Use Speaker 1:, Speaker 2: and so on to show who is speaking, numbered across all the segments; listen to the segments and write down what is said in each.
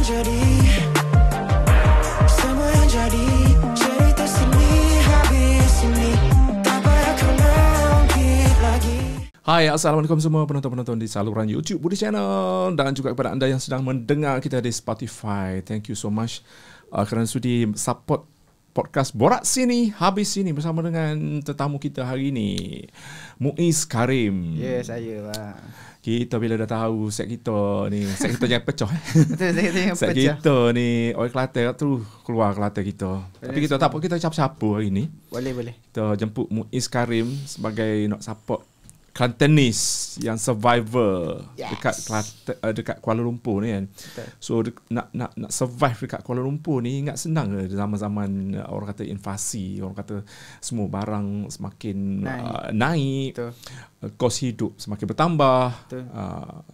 Speaker 1: jadi, semua yang jadi, cerita sini habis ini, tak payah kau ungkit lagi.
Speaker 2: Hai, Assalamualaikum semua penonton-penonton di saluran YouTube Budi Channel dan juga kepada anda yang sedang mendengar kita di Spotify. Thank you so much kerana sudi support podcast Borak Sini Habis Sini bersama dengan tetamu kita hari ini, Muiz Karim.
Speaker 3: Ya, saya Pak.
Speaker 2: Kita bila dah tahu set kita ni, set kita jangan pecah.
Speaker 3: Betul, saya jangan
Speaker 2: Set
Speaker 3: pecah.
Speaker 2: kita ni, orang Kelantan tu keluar Kelantan kita. Tapi kita tak apa, kita siapa hari ni.
Speaker 3: Boleh.
Speaker 2: Kita jemput Muiz Karim sebagai nak support Kelantanis yang survivor dekat dekat Kuala Lumpur ni kan.
Speaker 3: Betul.
Speaker 2: So nak survive dekat Kuala Lumpur ni ingat senang ke zaman-zaman orang kata inflasi, orang kata semua barang semakin naik.
Speaker 3: Betul.
Speaker 2: Kos hidup semakin bertambah.
Speaker 3: Betul.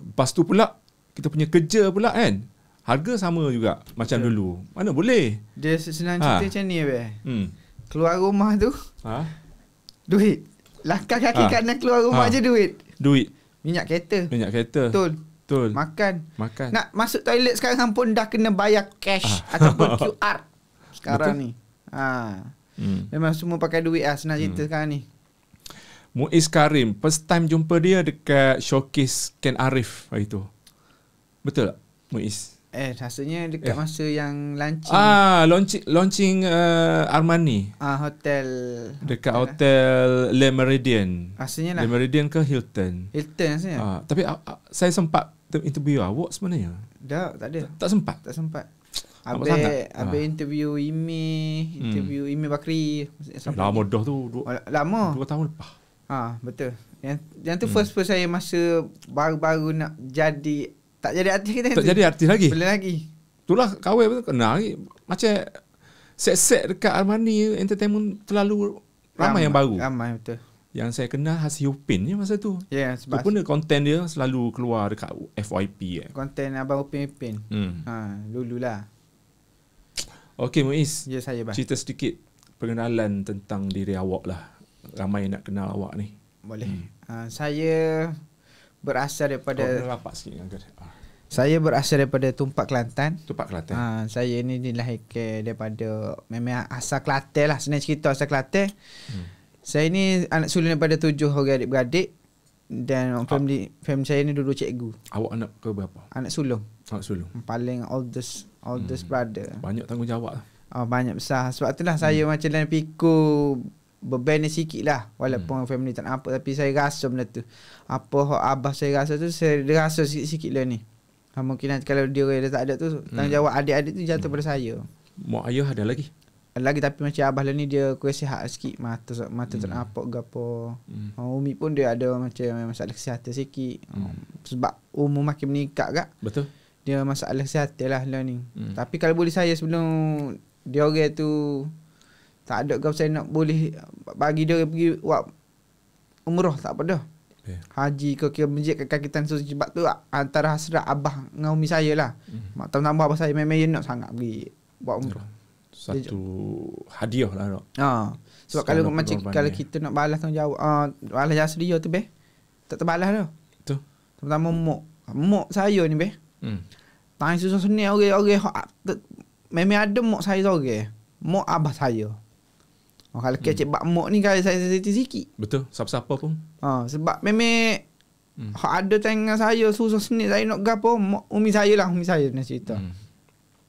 Speaker 2: Lepas tu pula kita punya kerja pula kan. Harga sama juga macam
Speaker 3: Betul.
Speaker 2: dulu. Mana boleh?
Speaker 3: Dia senang cerita macam ni be. Keluar rumah tu duit. Langkah kaki kanan keluar rumah je duit. Minyak kereta. Betul. Makan. Nak masuk toilet sekarang pun dah kena bayar cash ataupun QR sekarang
Speaker 2: Betul.
Speaker 3: ni. Memang semua pakai duit lah, senang cerita sekarang ni.
Speaker 2: Muiz Karim, first time jumpa dia dekat showcase Ken Arif hari tu. Betul tak, Muiz?
Speaker 3: Rasanya dekat masa yang launching.
Speaker 2: Launching Armani.
Speaker 3: Hotel.
Speaker 2: Dekat hotel Le Meridian.
Speaker 3: Rasanya lah.
Speaker 2: Le Meridian ke Hilton?
Speaker 3: Hilton rasanya.
Speaker 2: Tapi saya sempat interview awak sebenarnya.
Speaker 3: Tak ada.
Speaker 2: Tak sempat.
Speaker 3: Habis interview Imi Bakri.
Speaker 2: Lama dah tu.
Speaker 3: Lama.
Speaker 2: 2 tahun lepas.
Speaker 3: Betul. Yang tu first saya masa baru-baru nak jadi, tak jadi artis kita.
Speaker 2: Tak jadi artis lagi.
Speaker 3: Boleh lagi.
Speaker 2: Itulah kawin betul kena lagi. Macam set-set dekat Armani Entertainment terlalu ramai yang baru.
Speaker 3: Ramai betul.
Speaker 2: Yang saya kenal Hasih Upin je masa tu.
Speaker 3: Ya,
Speaker 2: Tu
Speaker 3: sebab
Speaker 2: pun konten dia selalu keluar dekat FYP.
Speaker 3: konten Abang Upin. Dululah.
Speaker 2: Okey Muiz.
Speaker 3: Ya, saya bang.
Speaker 2: Cerita sedikit pengenalan tentang diri awak lah. Ramai nak kenal awak ni.
Speaker 3: Boleh. Saya berasal daripada
Speaker 2: rapat sikit dengan
Speaker 3: Saya berasal daripada Tumpak, Kelantan. Saya ni dilahirkan daripada memang asal Kelantan lah. Senang cerita asal Kelantan. Saya ni anak sulung daripada 7 orang adik-beradik. Dan family saya ni dulu cikgu.
Speaker 2: Awak anak ke berapa?
Speaker 3: Anak sulung. Paling oldest brother.
Speaker 2: Banyak tanggungjawab lah.
Speaker 3: Banyak besar. Sebab itulah saya macam dalam pikul beban ni sikit lah. Walaupun family tak nampak, tapi saya rasa benda tu. Apa abah saya rasa tu, saya rasa sikit-sikit lah ni. Mungkin kalau dia dah tak ada tu, tanggungjawab adik-adik tu jatuh pada saya.
Speaker 2: Mak ayah ada lagi?
Speaker 3: Tapi macam abah lah ni dia kurang sihat sikit. Mata tak nampak ke apa. Umi pun dia ada macam masalah kesihatan sikit. Sebab umur makin meningkat kak.
Speaker 2: Betul.
Speaker 3: Dia masalah kesihatan lah ni. Tapi kalau boleh saya sebelum dia orang tu tak ada kau, saya nak boleh bagi dia pergi buat umrah, tak apa dah. Haji ke masjid ke kaki tan suci. Sebab tu antara hasrat abah dengan umi saya lah. Mak tambah abah saya memang nak sangat pergi buat umrah.
Speaker 2: Satu hadiah lah dok.
Speaker 3: Sebab kalau macam kalau kita nak balas tanggungjawab, balas jasa dia tu tak terbalas dah.
Speaker 2: Betul.
Speaker 3: Terutama mak saya ni tanya susah seni orang memang ada mak saya seorang. Mak abah saya. Kalau kecik bak mak ni kalau saya sikit.
Speaker 2: Betul. Siapa-siapa pun.
Speaker 3: Sebab memang ada tangan saya susah seni, saya nak gapo umi saya nak cerita.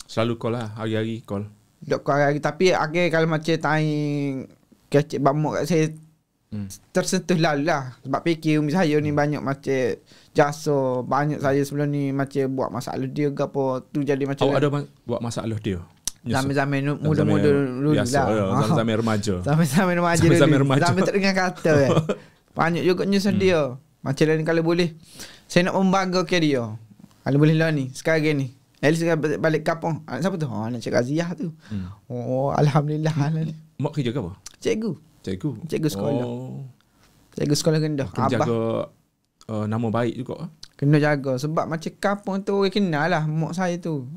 Speaker 2: Selalu call lah, hari-hari call.
Speaker 3: Dok hari, tapi akhir kalau macam tanya kecik bak mak kat saya tersentuh lah. Sebab fikir umi saya ni banyak macam jasa, banyak saya sebelum ni macam buat masalah dia gapo tu, jadi macam
Speaker 2: awak ada buat masalah dia?
Speaker 3: Zaman-zaman muda-muda dulu lah.
Speaker 2: Zaman-zaman remaja.
Speaker 3: Zaman-zaman remaja dulu. Zaman tak dengar kata banyak juga nyusah dia. Macam ni kalau boleh saya nak membanggakan dia. Kalau boleh lah ni sekarang ni. At least balik kampung. Siapa tu? Anak Cik Raziah tu. Alhamdulillah.
Speaker 2: Mak kerja ke apa?
Speaker 3: Cikgu sekolah. Cikgu sekolah rendah.
Speaker 2: Jaga nama baik juga.
Speaker 3: Kena jaga. Sebab macam kampung tu orang kenal lah mak saya tu.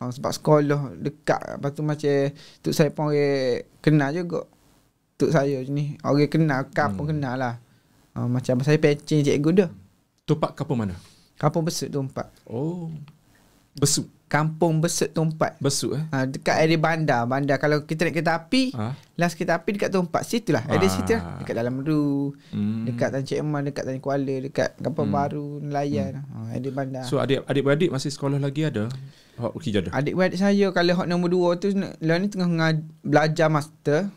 Speaker 3: Sebab sekolah dekat. Lepas tu macam tuk saya pun orang kenal juga. Tuk saya ni orang kenal, kampung kenal lah. Macam saya pencing cikgu dah.
Speaker 2: Tumpak kampung mana?
Speaker 3: Kampung Besut tu 4.
Speaker 2: Oh, Besut.
Speaker 3: Kampung Besut Tumpat.
Speaker 2: Besut
Speaker 3: Dekat area bandar. Kalau kita naik kereta api, last kereta api dekat Tumpat. Situlah. Area situ lah. Dekat Dalam Meru, dekat Tan Cik Eman, dekat Tan Kuala, dekat Kampung Baru, Nelayan. Area bandar.
Speaker 2: So adik-beradik masih sekolah lagi ada? Hak kerja ada?
Speaker 3: Adik-beradik saya kalau hak nombor 2 tu lah ni tengah belajar master.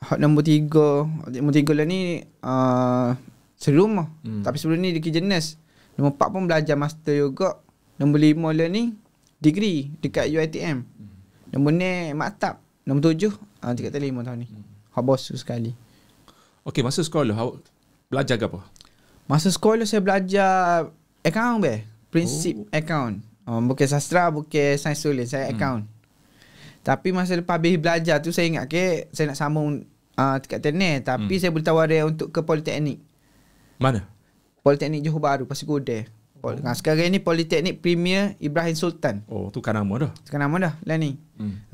Speaker 3: Hak nombor 3, nombor 3 lah ni serumah. Tapi sebelum ni dia kerja nurse. Nombor 4 pun belajar master juga. Nombor 5 lah ni degree dekat UiTM. Nombor ni maktab. Nombor 7 tingkat 5 tahun ni. Hak bosu sekali.
Speaker 2: Okey, masa sekolah awak belajar ke apa?
Speaker 3: Masa sekolah saya belajar account prinsip account. Bukan sastra, bukan sains tulis, saya account. Tapi masa lepas habis belajar tu saya ingat saya nak sambung tingkat teknik, tapi saya boleh tawaran untuk ke Politeknik.
Speaker 2: Mana?
Speaker 3: Politeknik Johor Bahru, Pasir Gudeh. Sekarang ni Politeknik Premier Ibrahim Sultan.
Speaker 2: Tukar nama dah.
Speaker 3: Tukar nama dah lah ni.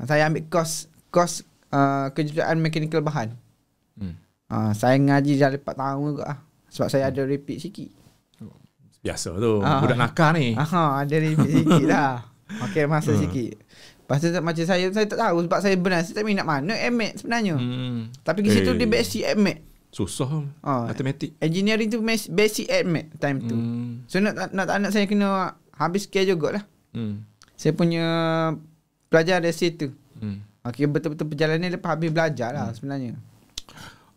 Speaker 3: Saya ambil kos kejuruteraan mekanikal bahan. Saya ngaji dah 4 tahun juga sebab saya ada repeat sikit.
Speaker 2: Biasa tu. Budak nakal ni.
Speaker 3: Ada repeat sikit dah. Okey, masa sikit. Lepas tu macam saya tak tahu sebab saya tak minat mana MAT sebenarnya. Tapi ke situ dia basic MAT.
Speaker 2: Susah matematik.
Speaker 3: Engineering tu basic MAT time tu. So nak anak saya kena habis care jugalah. Saya punya pelajar dari situ. Okey, betul-betul perjalanan lepas habis belajar lah sebenarnya.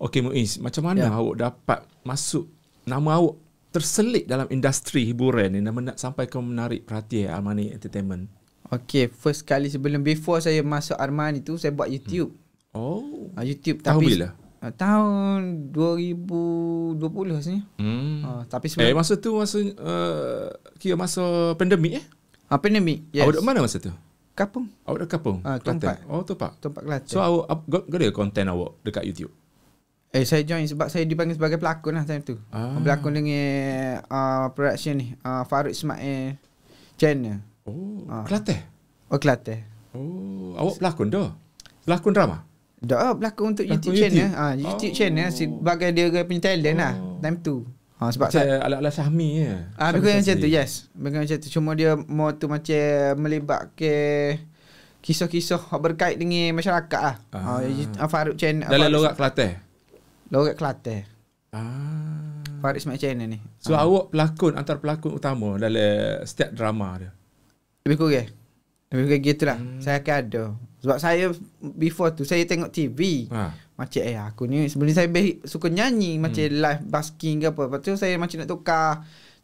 Speaker 2: Okey Muiz, macam mana awak dapat masuk, nama awak terselit dalam industri hiburan ni, nak sampai kau menarik perhatian Armani Entertainment?
Speaker 3: Okey, first kali before saya masuk Armani tu saya buat YouTube. YouTube
Speaker 2: tahun bila?
Speaker 3: Tahun 2020 rasanya. Tapi
Speaker 2: sebenarnya masa tu kira masa pandemik
Speaker 3: pandemik. Yes.
Speaker 2: Awak duduk mana masa tu?
Speaker 3: Kapung.
Speaker 2: Awak dekat Kapung?
Speaker 3: Tumpat.
Speaker 2: Tumpat.
Speaker 3: Tumpat Kelantan.
Speaker 2: So awak ada konten awak dekat YouTube?
Speaker 3: Saya join sebab saya dipanggil sebagai pelakon lah time tu. Pelakon dengan production ni, Farouk Ismail channel.
Speaker 2: Kelantan?
Speaker 3: Kelantan.
Speaker 2: Awak pelakon dah? Pelakon drama?
Speaker 3: Dah pelakon untuk YouTube channel. YouTube channel sebagai dia punya talent lah time tu. Sebab
Speaker 2: macam ala-ala Syahmi je.
Speaker 3: Bukan macam tu, yes. Bukan macam tu. Cuma dia mau tu macam melibatkan kisah-kisah berkait dengan masyarakat lah. Farouk channel.
Speaker 2: Dalam logat Kelantan?
Speaker 3: Logat Kelantan. Farouk Ismail channel ni.
Speaker 2: So awak antara pelakon utama dalam setiap drama dia?
Speaker 3: Lebih kurang gitu lah. Saya akan ada. Sebab saya before tu saya tengok TV. Macam aku ni sebenarnya saya suka nyanyi macam live basking ke apa. Lepas tu saya macam nak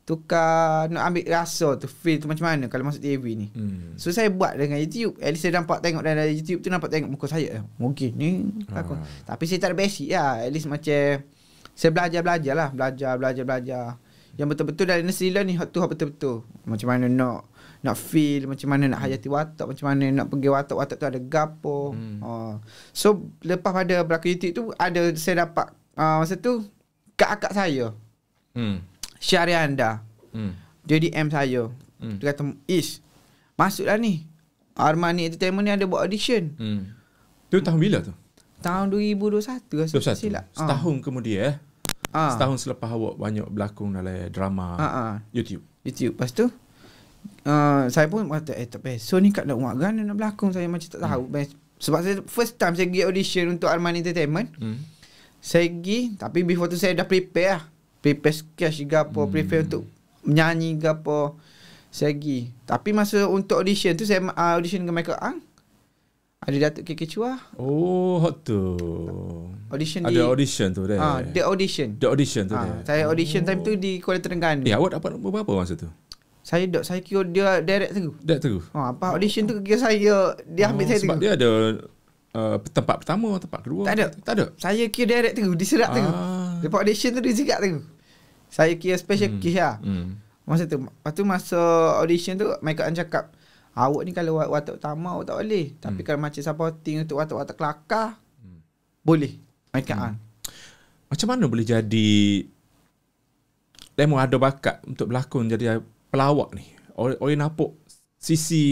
Speaker 3: tukar nak ambil rasa tu, feel tu macam mana kalau masuk TV ni. So saya buat dengan YouTube. At least saya nampak tengok dalam YouTube tu, nampak tengok muka saya. Mungkin ni aku. Tapi saya tak ada basic lah. At least macam saya belajar lah. Belajar. Yang betul-betul dalam industri lah ni tu betul-betul. Macam mana nak feel, macam mana nak hayati watak, macam mana nak pergi watak tu ada gapo. So lepas pada berlaku YouTube tu saya dapat masa tu kakak saya Syarianda dia DM saya. Dia kata, "Ish, masuklah ni Armani Entertainment ni ada buat audition."
Speaker 2: Tu tahun bila tu?
Speaker 3: Tahun 2021 rasa tak silap.
Speaker 2: Setahun kemudian setahun selepas awak banyak berlakon dalam drama YouTube. Lepas
Speaker 3: tu saya pun kata tak best. So ni kat nak buat gana nak berlakon, saya macam tak tahu. Sebab saya first time saya pergi audition untuk Armani Entertainment. Saya pergi, tapi before tu saya dah prepare lah. Prepare sketch ke apa, prepare untuk menyanyi ke apa. Saya pergi. Tapi masa untuk audition tu saya audition dengan Michael Ang. Ada Datuk Kiki Chua.
Speaker 2: Hot tu. Ada audition tu dah.
Speaker 3: The audition tu dah. Saya audition time tu di Kuala Terengganu.
Speaker 2: Awak dapat nombor berapa masa tu?
Speaker 3: Saya kira dia direct tu. Apa audition tu kira saya dia ambil saya tu.
Speaker 2: Sebab dia ada tempat pertama, tempat kedua. Tak ada.
Speaker 3: Saya kira direct tu, diserap tu. Lepas audition tu diserap tu. Saya kira special case lah. Masa tu. Lepas tu masa audition tu Michael An cakap, "Awak ni kalau watak utama awak tak boleh. Tapi kalau macam supporting untuk watak-watak kelakar, boleh." Michael An.
Speaker 2: Macam mana boleh jadi demo ada bakat untuk berlakon jadi pelawak ni? Orang nampak sisi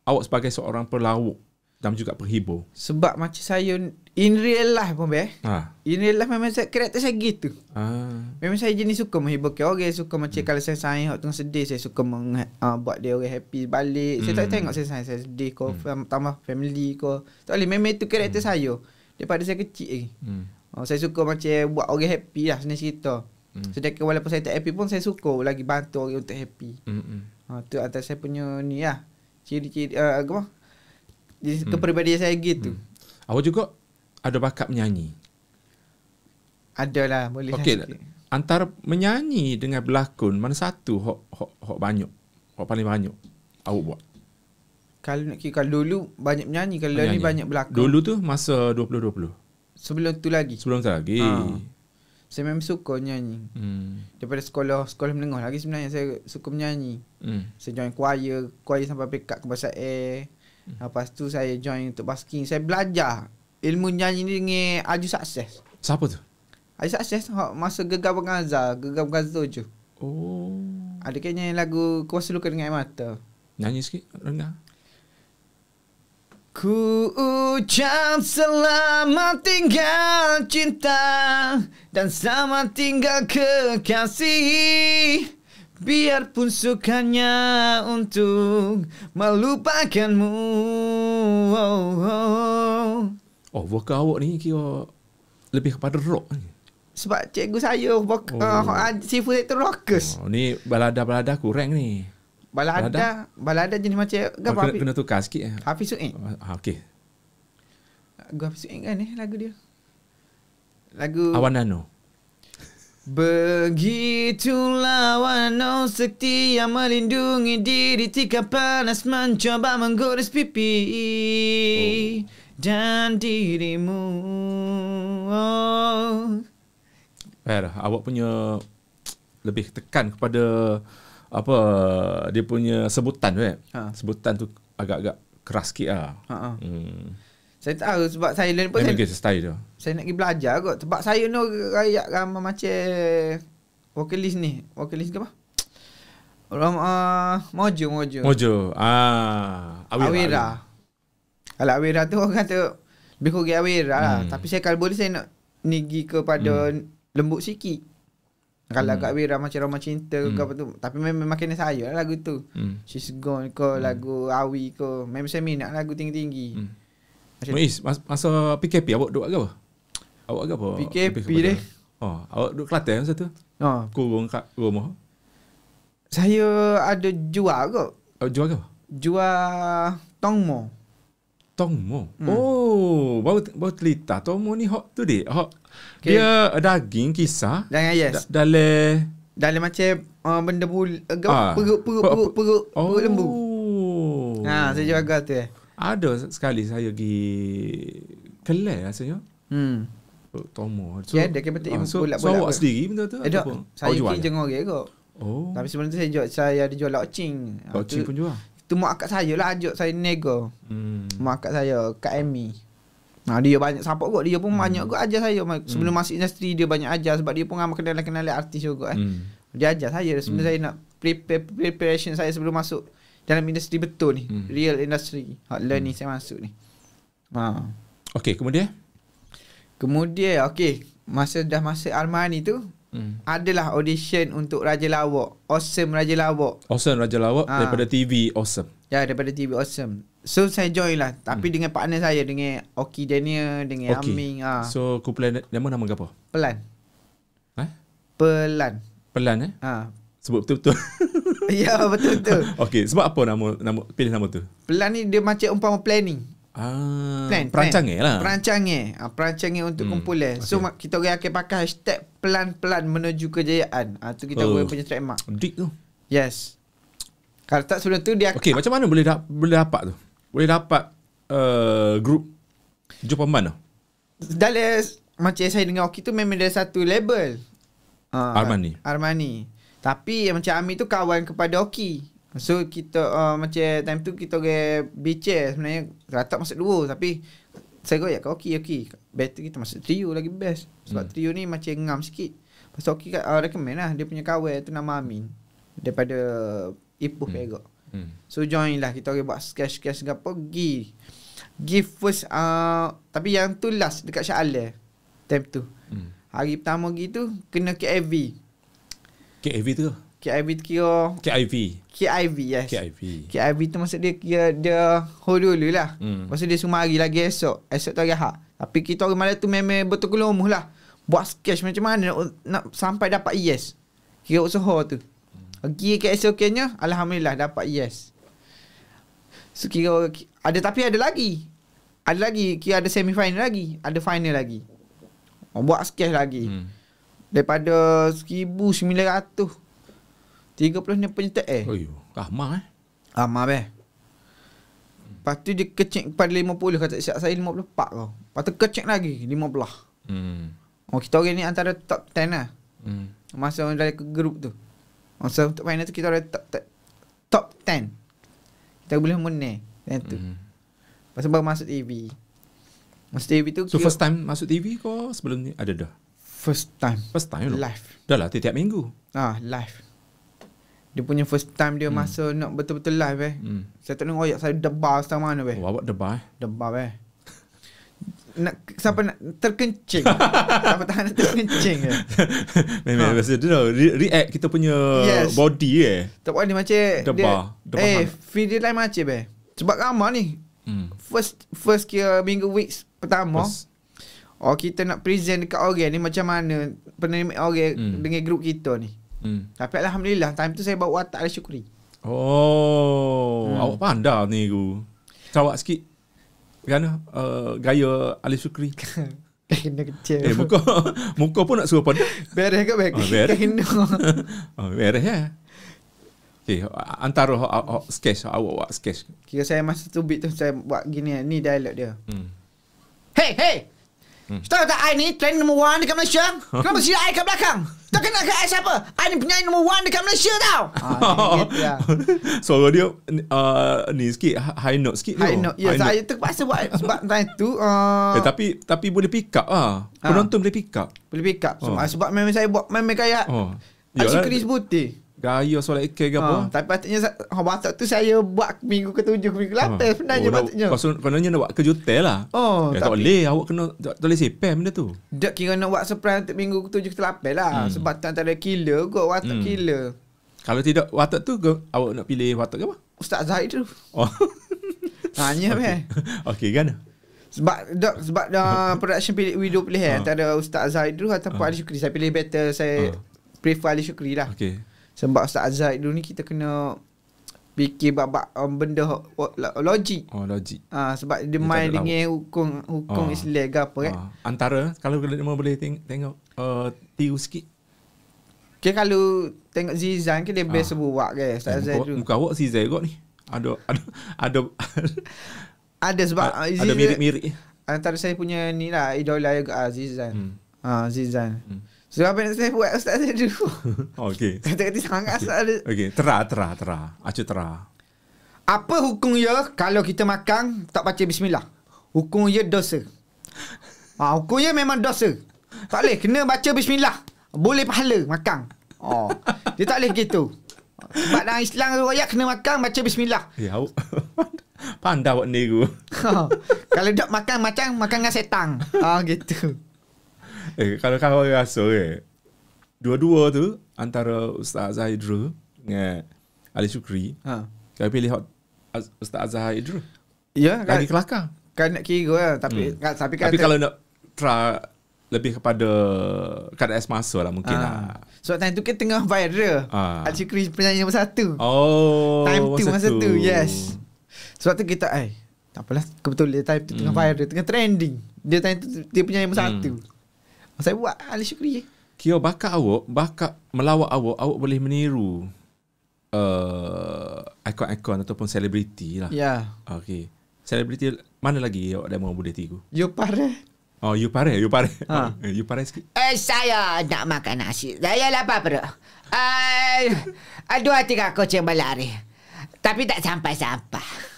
Speaker 2: awak sebagai seorang pelawak dan juga penghibur.
Speaker 3: Sebab macam saya in real life pun in real life memang karakter saya gitu. Memang saya jenis suka menghiburkan orang. Suka macam kalau saya sayang tengah sedih, saya suka buat dia orang happy balik. Saya tak tengok saya sayang, saya sedih ko, tambah family ko. Tak boleh, memang itu karakter saya daripada saya kecil lagi. Saya suka macam buat orang happy lah senang cerita. Sedangkan walaupun saya tak happy pun saya suka lagi bantu orang untuk happy. Tu antara saya punya ni lah, ciri-ciri kepribadian saya gitu.
Speaker 2: Awak juga ada bakat menyanyi?
Speaker 3: Adalah, boleh.
Speaker 2: Okey, antara menyanyi dengan berlakon, mana satu hok banyak, hok paling banyak awak buat?
Speaker 3: Kalau dulu banyak menyanyi, kalau ni banyak berlakon.
Speaker 2: Dulu tu masa 2020.
Speaker 3: Sebelum tu lagi. Saya memang suka nyanyi. Daripada sekolah menengah lagi sebenarnya saya suka menyanyi. Saya join choir sampai pekat ke bahasa air. Lepas tu saya join untuk basking. Saya belajar ilmu nyanyi ni dengan Aju Sukses.
Speaker 2: Siapa tu?
Speaker 3: Aju Sukses masa Gegar Pengaza je. Ada kayaknya lagu Kuasa Luka dengan Air Mata.
Speaker 2: Nyanyi sikit, dengar.
Speaker 3: Ku ucap selamat tinggal cinta dan selamat tinggal kekasih. Biarpun sukanya untuk melupakanmu.
Speaker 2: Vokal awak ni kira lebih kepada rock ni.
Speaker 3: Sebab cikgu saya sifu saya tu rockers.
Speaker 2: Ni balada kurang ni.
Speaker 3: Balada jenis macam
Speaker 2: kena tukar sikit.
Speaker 3: Hafiz Su'id.
Speaker 2: Okey.
Speaker 3: Lagu Hafiz Su'id kan lagu dia. Lagu
Speaker 2: Awan Nano.
Speaker 3: Begitulah Wano setia melindungi diri tika panas mencoba menggores pipi dan dirimu.
Speaker 2: Awak punya lebih tekan kepada apa dia punya sebutan sebutan tu agak-agak keras sikit lah.
Speaker 3: Saya tahu sebab saya lain pun
Speaker 2: style dia.
Speaker 3: Saya nak pergi belajar kot. Sebab saya ni rakyat ramai macam vokalis ni. Vokalis ke apa? Mojo. Awira. Kalau Awira tu orang kata lebih kurang Awira lah. Tapi saya kalau boleh saya nak nigi kepada lembut sikit. Kalau kat Awira macam Roma Cinta ke apa tu. Tapi memang makin saya lah lagu tu. She's Gone ke lagu Awi ke. Memang saya minat lagu tinggi-tinggi.
Speaker 2: Muiz, masa PKP awak duduk apa? Awak agak apa?
Speaker 3: PKP deh.
Speaker 2: Awak duduk Kelantan masa tu? Kurung kat rumah.
Speaker 3: Saya ada jual kot.
Speaker 2: Jual apa?
Speaker 3: Jual Tongmo.
Speaker 2: Baru telita. Tongmo ni hok tu dek. Dia daging kisar.
Speaker 3: Yes. Dalam macam benda perut lembu. Saya jual agak tu
Speaker 2: Ada sekali saya pergi Kelang rasanya. Tomo. So awak sendiri benda tu?
Speaker 3: Saya pergi jengok orang kot. Tapi sebelum tu saya ada jual locing.
Speaker 2: Locing pun jual?
Speaker 3: Tu mak akak saya lah ajak saya nego. Mak akak saya, Kak Amy. Dia banyak support kot. Dia pun banyak kot ajar saya. Sebelum masuk industri dia banyak ajar. Sebab dia pun ramai kenal artis juga Dia ajar saya. Sebenarnya saya nak preparation saya sebelum masuk dalam industri betul ni. Real industry. Learning saya masuk ni.
Speaker 2: Okey, kemudian
Speaker 3: masa Armani tu adalah audition untuk Raja Lawak. Awesome Raja Lawak
Speaker 2: daripada TV Awesome.
Speaker 3: Ya, daripada TV Awesome. So saya join lah. Tapi dengan partner saya, dengan Oki Daniel, dengan Aming.
Speaker 2: So kumpulan nama apa?
Speaker 3: Pelan.
Speaker 2: Pelan sebut betul-betul.
Speaker 3: Ya, betul-betul.
Speaker 2: Okey, sebab apa nama pilih nama tu?
Speaker 3: Pelan ni dia macam umpama planning. Perancangan untuk kumpulan. So kita orang akan pakai hashtag pelan-pelan menuju kejayaan. Tu kita orang punya trademark.
Speaker 2: Deep tu.
Speaker 3: Yes. Kalau tak sebelum tu dia
Speaker 2: macam mana boleh dapat tu? Boleh dapat grup jumpa mana?
Speaker 3: Dalam macam saya dengan Oki tu memang ada satu label. Armani. Tapi macam Ami tu kawan kepada Oki. So kita macam time tu kita bicara sebenarnya ratak masuk duo. Tapi saya goyak ke Oki. Better kita masuk trio lagi best. Sebab trio ni macam ngam sikit. Lepas tu Oki recommend lah. Dia punya kawan tu nama Amin. Daripada Ipoh Perak. So join lah. Kita buat sketch ke apa pergi. Give first tapi yang tu last dekat Shah Alam time tu. Hari pertama gitu kena KIV.
Speaker 2: KIV tu?
Speaker 3: KIV tu kira KIV, yes. KIV tu maksud dia kira dia hold dulu lah. Maksud dia semua hari lagi esok tu hari Ahad. Tapi kita orang malam tu memang betul kelumuh lah. Buat sketch macam mana nak sampai dapat yes. Kira usaha tu. Kira keesoknya alhamdulillah dapat yes. So kira tapi ada lagi. Kira ada semi final lagi, ada final lagi. Buat sketch lagi. Daripada 1900 30 ni penyerta
Speaker 2: ramah
Speaker 3: Ramah beh. Lepas tu dia kecek kepada 50, kata siap saya 54 kau. Lepas tu kecek lagi 15. Kita orang ni antara top 10 lah. Masa dari grup tu. Masa untuk final tu kita ada top 10. Kita boleh menang tu. Pasal baru masuk TV. Masuk TV tu.
Speaker 2: So first time masuk TV kau sebelum ni ada dah?
Speaker 3: First time
Speaker 2: Live. Dah lah tiap minggu.
Speaker 3: Live. Dia punya first time dia masa nak betul-betul live Saya tak nak royak saya debar sama mana
Speaker 2: Awak debar
Speaker 3: Debar siapa nak terkencing. Siapa tahan nak terkencing ke.
Speaker 2: Memang rasa tu react kita punya body
Speaker 3: tak boleh macam
Speaker 2: debar
Speaker 3: video lain macam sebab ramah ni. First kira minggu weeks pertama kita nak present dekat orang ni macam mana penerima orang dengan grup kita ni. Tapi alhamdulillah time tu saya bawa watak Ali Syukri.
Speaker 2: Awak pandai ni ku. Cawak sikit. Kerana gaya Ali Syukri.
Speaker 3: Kena kecil.
Speaker 2: Muka pun nak suruh pada.
Speaker 3: Beres ke beres? Kena.
Speaker 2: Beres ya. Okay, antara sketch awak buat sketch.
Speaker 3: Kira saya masa tu beat tu saya buat gini ni dialog dia. Hey. Tahu tak I ni trend number 1 dekat Malaysia? Kenapa si I kat belakang? Tak kenal ke I siapa? I ni penyanyi number 1 dekat Malaysia tau. Gitu lah.
Speaker 2: Suara dia ni sikit high note sikit.
Speaker 3: High note. Ya, saya terpaksa buat sebab time tu
Speaker 2: tapi boleh pick up lah. Penonton boleh pick up.
Speaker 3: Boleh pick up. Sebab memang saya buat memang kayak Syukri sebuti.
Speaker 2: Gaya solat ikan ke apa.
Speaker 3: Tapi patutnya batak tu saya buat minggu ke-7 minggu ke-8 sebenarnya patutnya.
Speaker 2: Kononnya nak buat kejutan lah. Tak boleh awak kena tak boleh sepem benda tu.
Speaker 3: Tak kira nak buat surprise untuk minggu ke-7 ke-8 lah. Sebab antara killer kot watak killer.
Speaker 2: Kalau tidak watak tu awak nak pilih watak ke apa?
Speaker 3: Ustaz Zahid tu. Hanya
Speaker 2: Okey kan.
Speaker 3: Sebab production pilih video pilih antara Ustaz Zahid tu ataupun Ali Syukri. Saya pilih better saya prefer Ali Syukri lah.
Speaker 2: Okey.
Speaker 3: Sebab Ustaz Zaid dulu ni kita kena fikir bab benda logik.
Speaker 2: Logik.
Speaker 3: Sebab dia main dengan hukum Islam ke apa kan.
Speaker 2: Antara kalau kita boleh tengok tiru sikit.
Speaker 3: Okay, kalau tengok Zizan ke dia biasa buat ke Ustaz Zaid dulu.
Speaker 2: Muka awak si Zaid kot ni. Ada
Speaker 3: sebab
Speaker 2: ada mirip-mirip.
Speaker 3: Antara saya punya ni lah idola juga Zizan. Zizan. Sebab apa yang saya buat Ustaz saya dulu.
Speaker 2: Okey.
Speaker 3: Kata-kata sangat asal dia.
Speaker 2: Okey, tera. Acu tera.
Speaker 3: Apa hukum dia kalau kita makan tak baca bismillah? Hukum dia dosa. Hukum dia memang dosa. Tak boleh, kena baca bismillah. Boleh pahala makan. Dia tak boleh gitu. Sebab dalam Islam ayat kena makan baca bismillah.
Speaker 2: Awak pandai awak ni ku.
Speaker 3: Kalau tak makan macam makan dengan setan. Gitu.
Speaker 2: Kalau kau rasa dua-dua tu antara Ustaz Zahid dengan Ali Syukri, kau pilih Ustaz Zahid dulu.
Speaker 3: Ya,
Speaker 2: lagi kelakar.
Speaker 3: Kan nak kira lah. Tapi
Speaker 2: kalau nak try lebih kepada kadar semasa lah mungkin lah.
Speaker 3: Sebab time tu kan tengah viral. Ali Syukri penyanyi nombor 1. Time tu masa tu. Yes. Sebab tu kita tak apalah, kebetulan time tu tengah viral, tengah trending. Dia time tu dia penyanyi nombor 1. Saya buat Ali Syukri.
Speaker 2: Kira bakat melawak awak boleh meniru ikon-ikon ataupun selebriti lah.
Speaker 3: Ya.
Speaker 2: Okey. Selebriti mana lagi awak demo boleh tiru?
Speaker 3: You Pare.
Speaker 2: You Pare. You Pare sikit.
Speaker 4: Saya nak makan nasi. Saya lapar perut. 2-3 kucing berlari. Tapi tak sampai-sampai.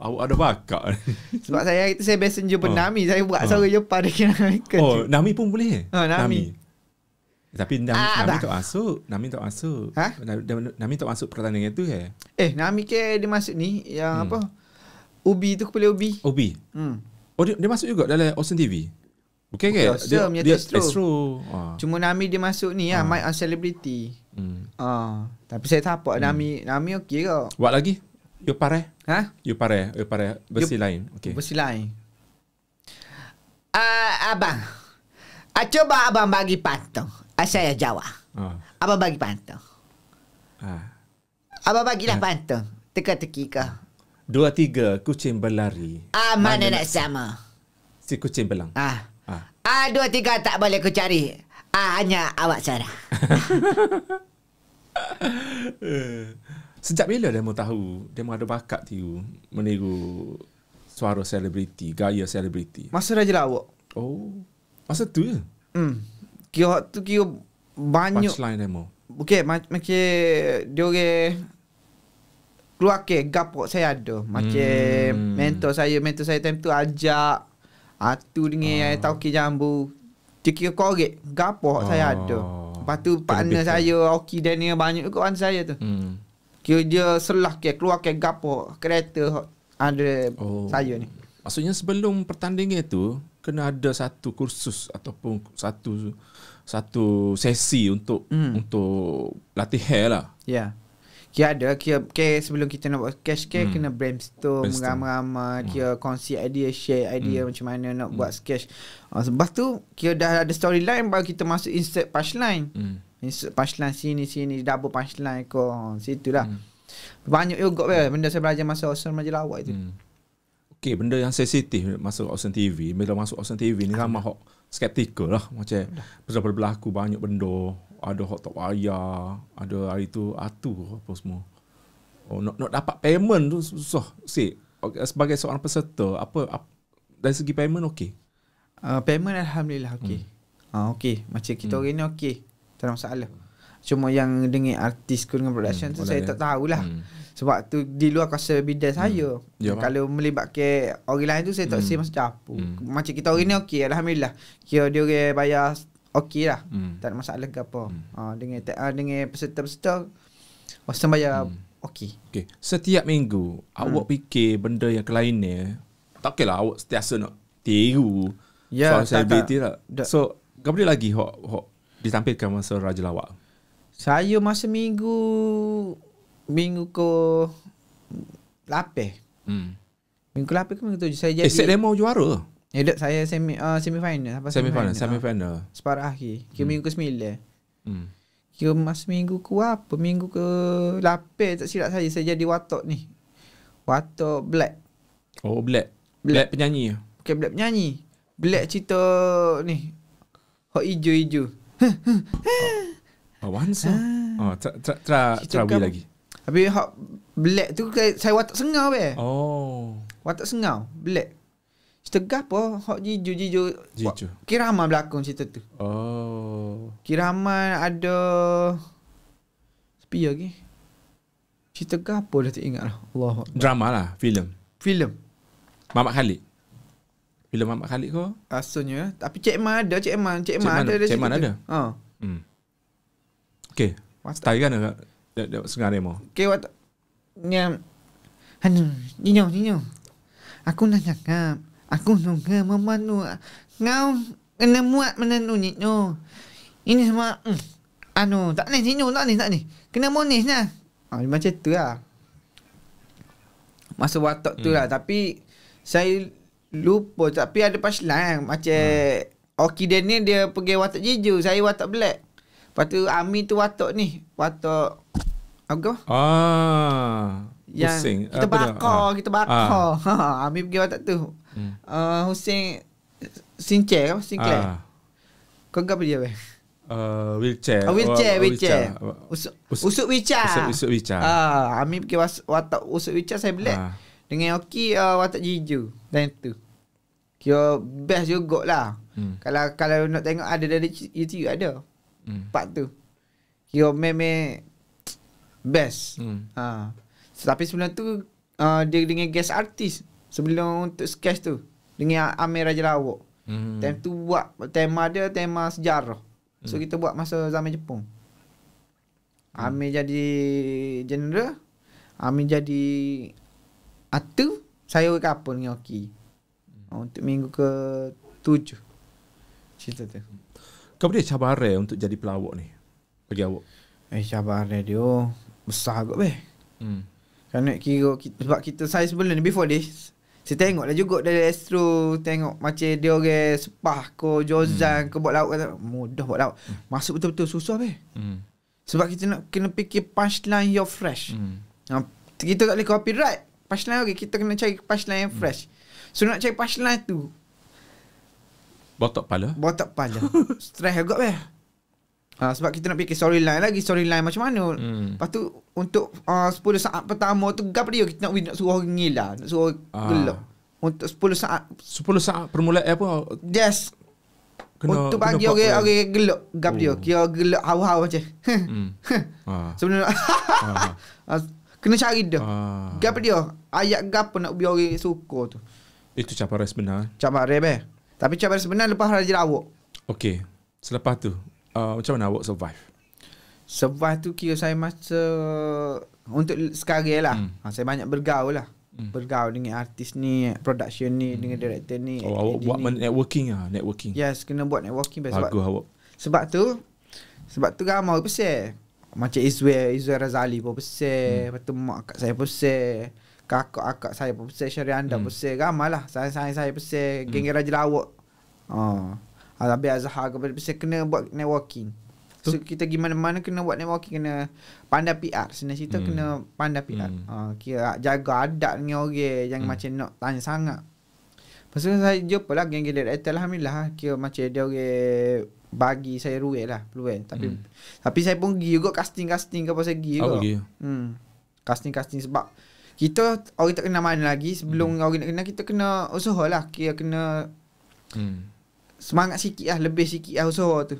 Speaker 2: Awak ada bakat.
Speaker 3: Sebab saya biasa jumpa Nami. Saya buat suara You Pare.
Speaker 2: Nami pun boleh.
Speaker 3: Nami.
Speaker 2: Tapi Nami tak masuk. Nami tak masuk pertandingan tu.
Speaker 3: Nami ke dia masuk ni yang apa? Ubi tu, kepala ubi.
Speaker 2: Obi. Oh dia masuk juga dalam Ocean TV. Bukan ke?
Speaker 3: Awesome,
Speaker 2: Dia
Speaker 3: Astro.
Speaker 2: Astro.
Speaker 3: Cuma Nami dia masuk ni lah, Mic on Celebrity. Tapi saya tak apa. Nami okey ke?
Speaker 2: Buat lagi? You pare?
Speaker 3: Ha?
Speaker 2: You pare versi lain. Okey.
Speaker 3: Versi lain.
Speaker 4: Abang, coba abang bagi pantang. Saya jawab. Abang bagi pantang. Abang bagilah pantang. Teka-teki ke?
Speaker 2: 2, 3 kucing berlari.
Speaker 4: Mana nak sama?
Speaker 2: Si kucing belang.
Speaker 4: 2, 3 tak boleh ku cari. Hanya awak Sarah.
Speaker 2: Sejak bila dia mau tahu dia mau ada bakat tiu meniru suara selebriti, gaya selebriti?
Speaker 3: Masa Raja Lawak.
Speaker 2: Oh. Masa tu ya?
Speaker 3: Kira tu kira banyak.
Speaker 2: Punchline dia mau.
Speaker 3: Okey, macam dia orang keluar ke gapok saya ada. Macam mentor saya time tu ajak atu dengan tahu ke jambu. Dia kira korek gapok saya ada. Lepas tu partner saya Oki Daniel banyak juga partner saya tu. Kira dia selah ke keluar ke gapok kereta ada saya ni.
Speaker 2: Maksudnya sebelum pertandingan tu kena ada satu kursus ataupun satu sesi untuk latihan lah.
Speaker 3: Ya. Kira ada kira sebelum kita nak buat sketch kena brainstorm ramai-ramai, kira kongsi idea, share idea macam mana nak buat sketch. Lepas tu kira dah ada storyline baru kita masuk insert punchline. Insert punchline sini double punchline ko situlah. Banyak juga benda saya belajar masa Ocean Raja Lawak itu.
Speaker 2: Okey, benda yang sensitif masuk Ocean TV. Bila masuk Ocean TV ni ramai hok skeptikal lah. Macam berlaku banyak benda. Ada hok tak wayar, ada hari tu atu apa semua. Nak dapat payment tu susah. Sebagai seorang peserta, apa dari segi payment okey?
Speaker 3: Payment alhamdulillah okey. Okey, macam kita orang ni okey. Tak ada masalah. Cuma yang dengan artis dengan production tu saya tak tahulah. Sebab tu di luar kuasa bidang saya. Kalau melibatkan orang lain tu saya tak say masuk campur. Macam kita orang ni okey alhamdulillah. Kira dia orang bayar okey lah. Tak ada masalah ke apa. Dengan peserta-peserta Ocean bayar okey.
Speaker 2: Okey. Setiap minggu awak fikir benda yang lainnya. Tak okeylah awak sentiasa nak tiru soal selebriti tak. So, kemudian lagi hok ditampilkan masa Raja Lawak.
Speaker 3: Saya masa minggu ke 8. Minggu 8 ke minggu 7 saya jadi.
Speaker 2: Set demo juara.
Speaker 3: Ya dak saya semifinal.
Speaker 2: Semifinal.
Speaker 3: Separuh akhir. Kira minggu ke 9. Kira masa minggu ke apa? Minggu ke 8 tak silap saya jadi watok ni. Watok Black.
Speaker 2: Oh, Black penyanyi.
Speaker 3: Bukan Black penyanyi. Black cerita ni. Hok ijo-ijo.
Speaker 2: Wansa. Terawi lagi.
Speaker 3: Habis hok Black tu saya watak sengau be. Watak sengau Black. Cerita gapo hok jijo. Kiraman berlakon cerita tu. Kiraman ada sepi lagi. Cerita gapo dah tak ingat lah. Allah.
Speaker 2: Drama lah, filem. Mamat Khalid. Filem Mamat Khalid ko?
Speaker 3: Asalnya, tapi Cik Man ada. Cik Man ada.
Speaker 2: Okey. Style kan dia sengar demo.
Speaker 3: Okey watak yang Nino. Aku nak cakap. Aku nunggu memanu. Ngau kena muat menanu Nino. Ini semua tak ni Nino, tak ni. Kena monis lah. Macam tu lah. Masa watak tu lah. Tapi saya lupa. Tapi ada punchline macam Oki Daniel dia pergi watak Jeju, saya watak Black. Lepas tu Ami tu watak ni. Watak apa?
Speaker 2: Yang
Speaker 3: kita bakar. Ami pergi watak tu. Hussein Sinclair. Kau apa dia weh?
Speaker 2: Wheelchair.
Speaker 3: Usuk wheelchair. Ami pergi watak usuk wheelchair, saya Black. Dengan Oki watak Jeju. Dan tu kira best jugalah. Kalau nak tengok ada dari YouTube ada. Part tu kira meme best. Tapi sebelum tu dia dengan guest artist sebelum untuk sketch tu dengan Amir Raja Lawak. Time tu buat tema dia tema sejarah. So kita buat masa zaman Jepun. Amir jadi general, Amir jadi atu, saya kapun dengan Oki. Untuk minggu ke-7. Cerita tu.
Speaker 2: Kau boleh cabaran untuk jadi pelawak ni bagi awak?
Speaker 3: Cabaran dia besar kot beh. Kerana sebab saya sebelum ni before this, saya tengok lah juga dari Astro, tengok macam dia orang Sepah ko Jozan ko buat lauk kata mudah buat lauk. Masuk betul-betul susah beh. Sebab kita nak kena fikir punchline yang fresh. Kita tak boleh copyright punchline kita kena cari punchline yang fresh. So nak cari punchline tu
Speaker 2: botak pala.
Speaker 3: Stress agak beh. Sebab kita nak fikir storyline macam mana. Lepas tu untuk 10 saat pertama tu gap dia kita nak suruh orang ngilah, nak suruh gelak. Untuk 10 saat
Speaker 2: permulaan apa?
Speaker 3: Yes. Untuk bagi orang gelak gap dia. Kira gelak hawa-hawa macam. Sebenarnya kena cari dia. Gap dia. Ayat gap nak biar orang suka tu.
Speaker 2: Itu cabaran sebenar.
Speaker 3: Cabaran beh. Tapi cabaran sebenar lepas Raja Lawak.
Speaker 2: Okey. Selepas tu macam mana awak survive?
Speaker 3: Survive tu kira saya masa untuk sekarang lah. Saya banyak bergaul lah. Bergaul dengan artis ni, production ni, dengan director ni.
Speaker 2: Awak buat networking.
Speaker 3: Yes, kena buat networking.
Speaker 2: Bagus awak.
Speaker 3: Sebab tu ramai pesan. Macam Izzuel Razali pun pesan. Lepas tu mak akak saya pesan. Kakak saya pun pesan. Syarianda pesan. Ramai lah. Saya pesan. Geng Raja Lawak. Habis Azhar kepada pesan kena buat networking. So kita pergi mana-mana kena buat networking, kena pandai PR. Senang cerita kena pandai PR. Kira jaga adat dengan orang, jangan macam nak tanya sangat. Lepas tu saya jumpa lah geng director, alhamdulillah kira macam dia orang bagi saya peluang. Tapi saya pun pergi juga casting ke apa saya pergi juga. Casting sebab kita orang tak kenal mana lagi. Sebelum orang nak kenal, kita kena usaha lah. Kira kena semangat sikit lah, lebih sikit lah usaha tu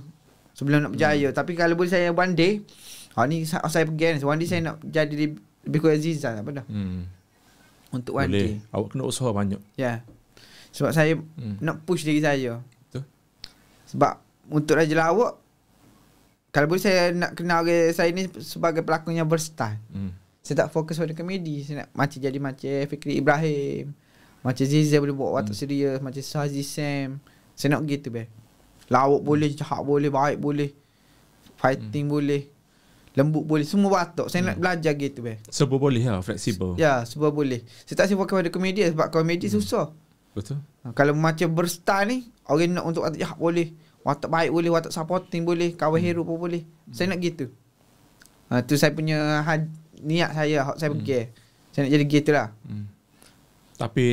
Speaker 3: sebelum nak berjaya. Tapi kalau boleh saya one day, ni saya pergi one day saya nak jadi lebih kurang Aziza tak apa dah. Untuk one day
Speaker 2: awak kena usaha banyak.
Speaker 3: Sebab saya nak push diri saya.
Speaker 2: Betul.
Speaker 3: Sebab untuk Raja Lawak, kalau boleh saya nak kenal saya ni sebagai pelakon yang versatile. Saya tak fokus pada komedi. Saya nak jadi macam Fikri Ibrahim, macam Ziza boleh buat watak serius, macam Sazi Sam. Saya nak gitu beh. Lawak boleh, jahat boleh, baik boleh, fighting boleh, lembut boleh, semua batok. Saya nak belajar gitu beh.
Speaker 2: Semua boleh lah, fleksibel.
Speaker 3: Ya, semua boleh. Saya tak sibuk kepada komedi sebab komedi susah.
Speaker 2: Betul.
Speaker 3: Kalau macam berstar ni, orang nak untuk watak jahat boleh, watak baik boleh, watak supporting boleh, kawan hero pun boleh. Saya nak gitu. Tu saya punya niat saya pergi. Saya nak jadi gitu lah.
Speaker 2: Tapi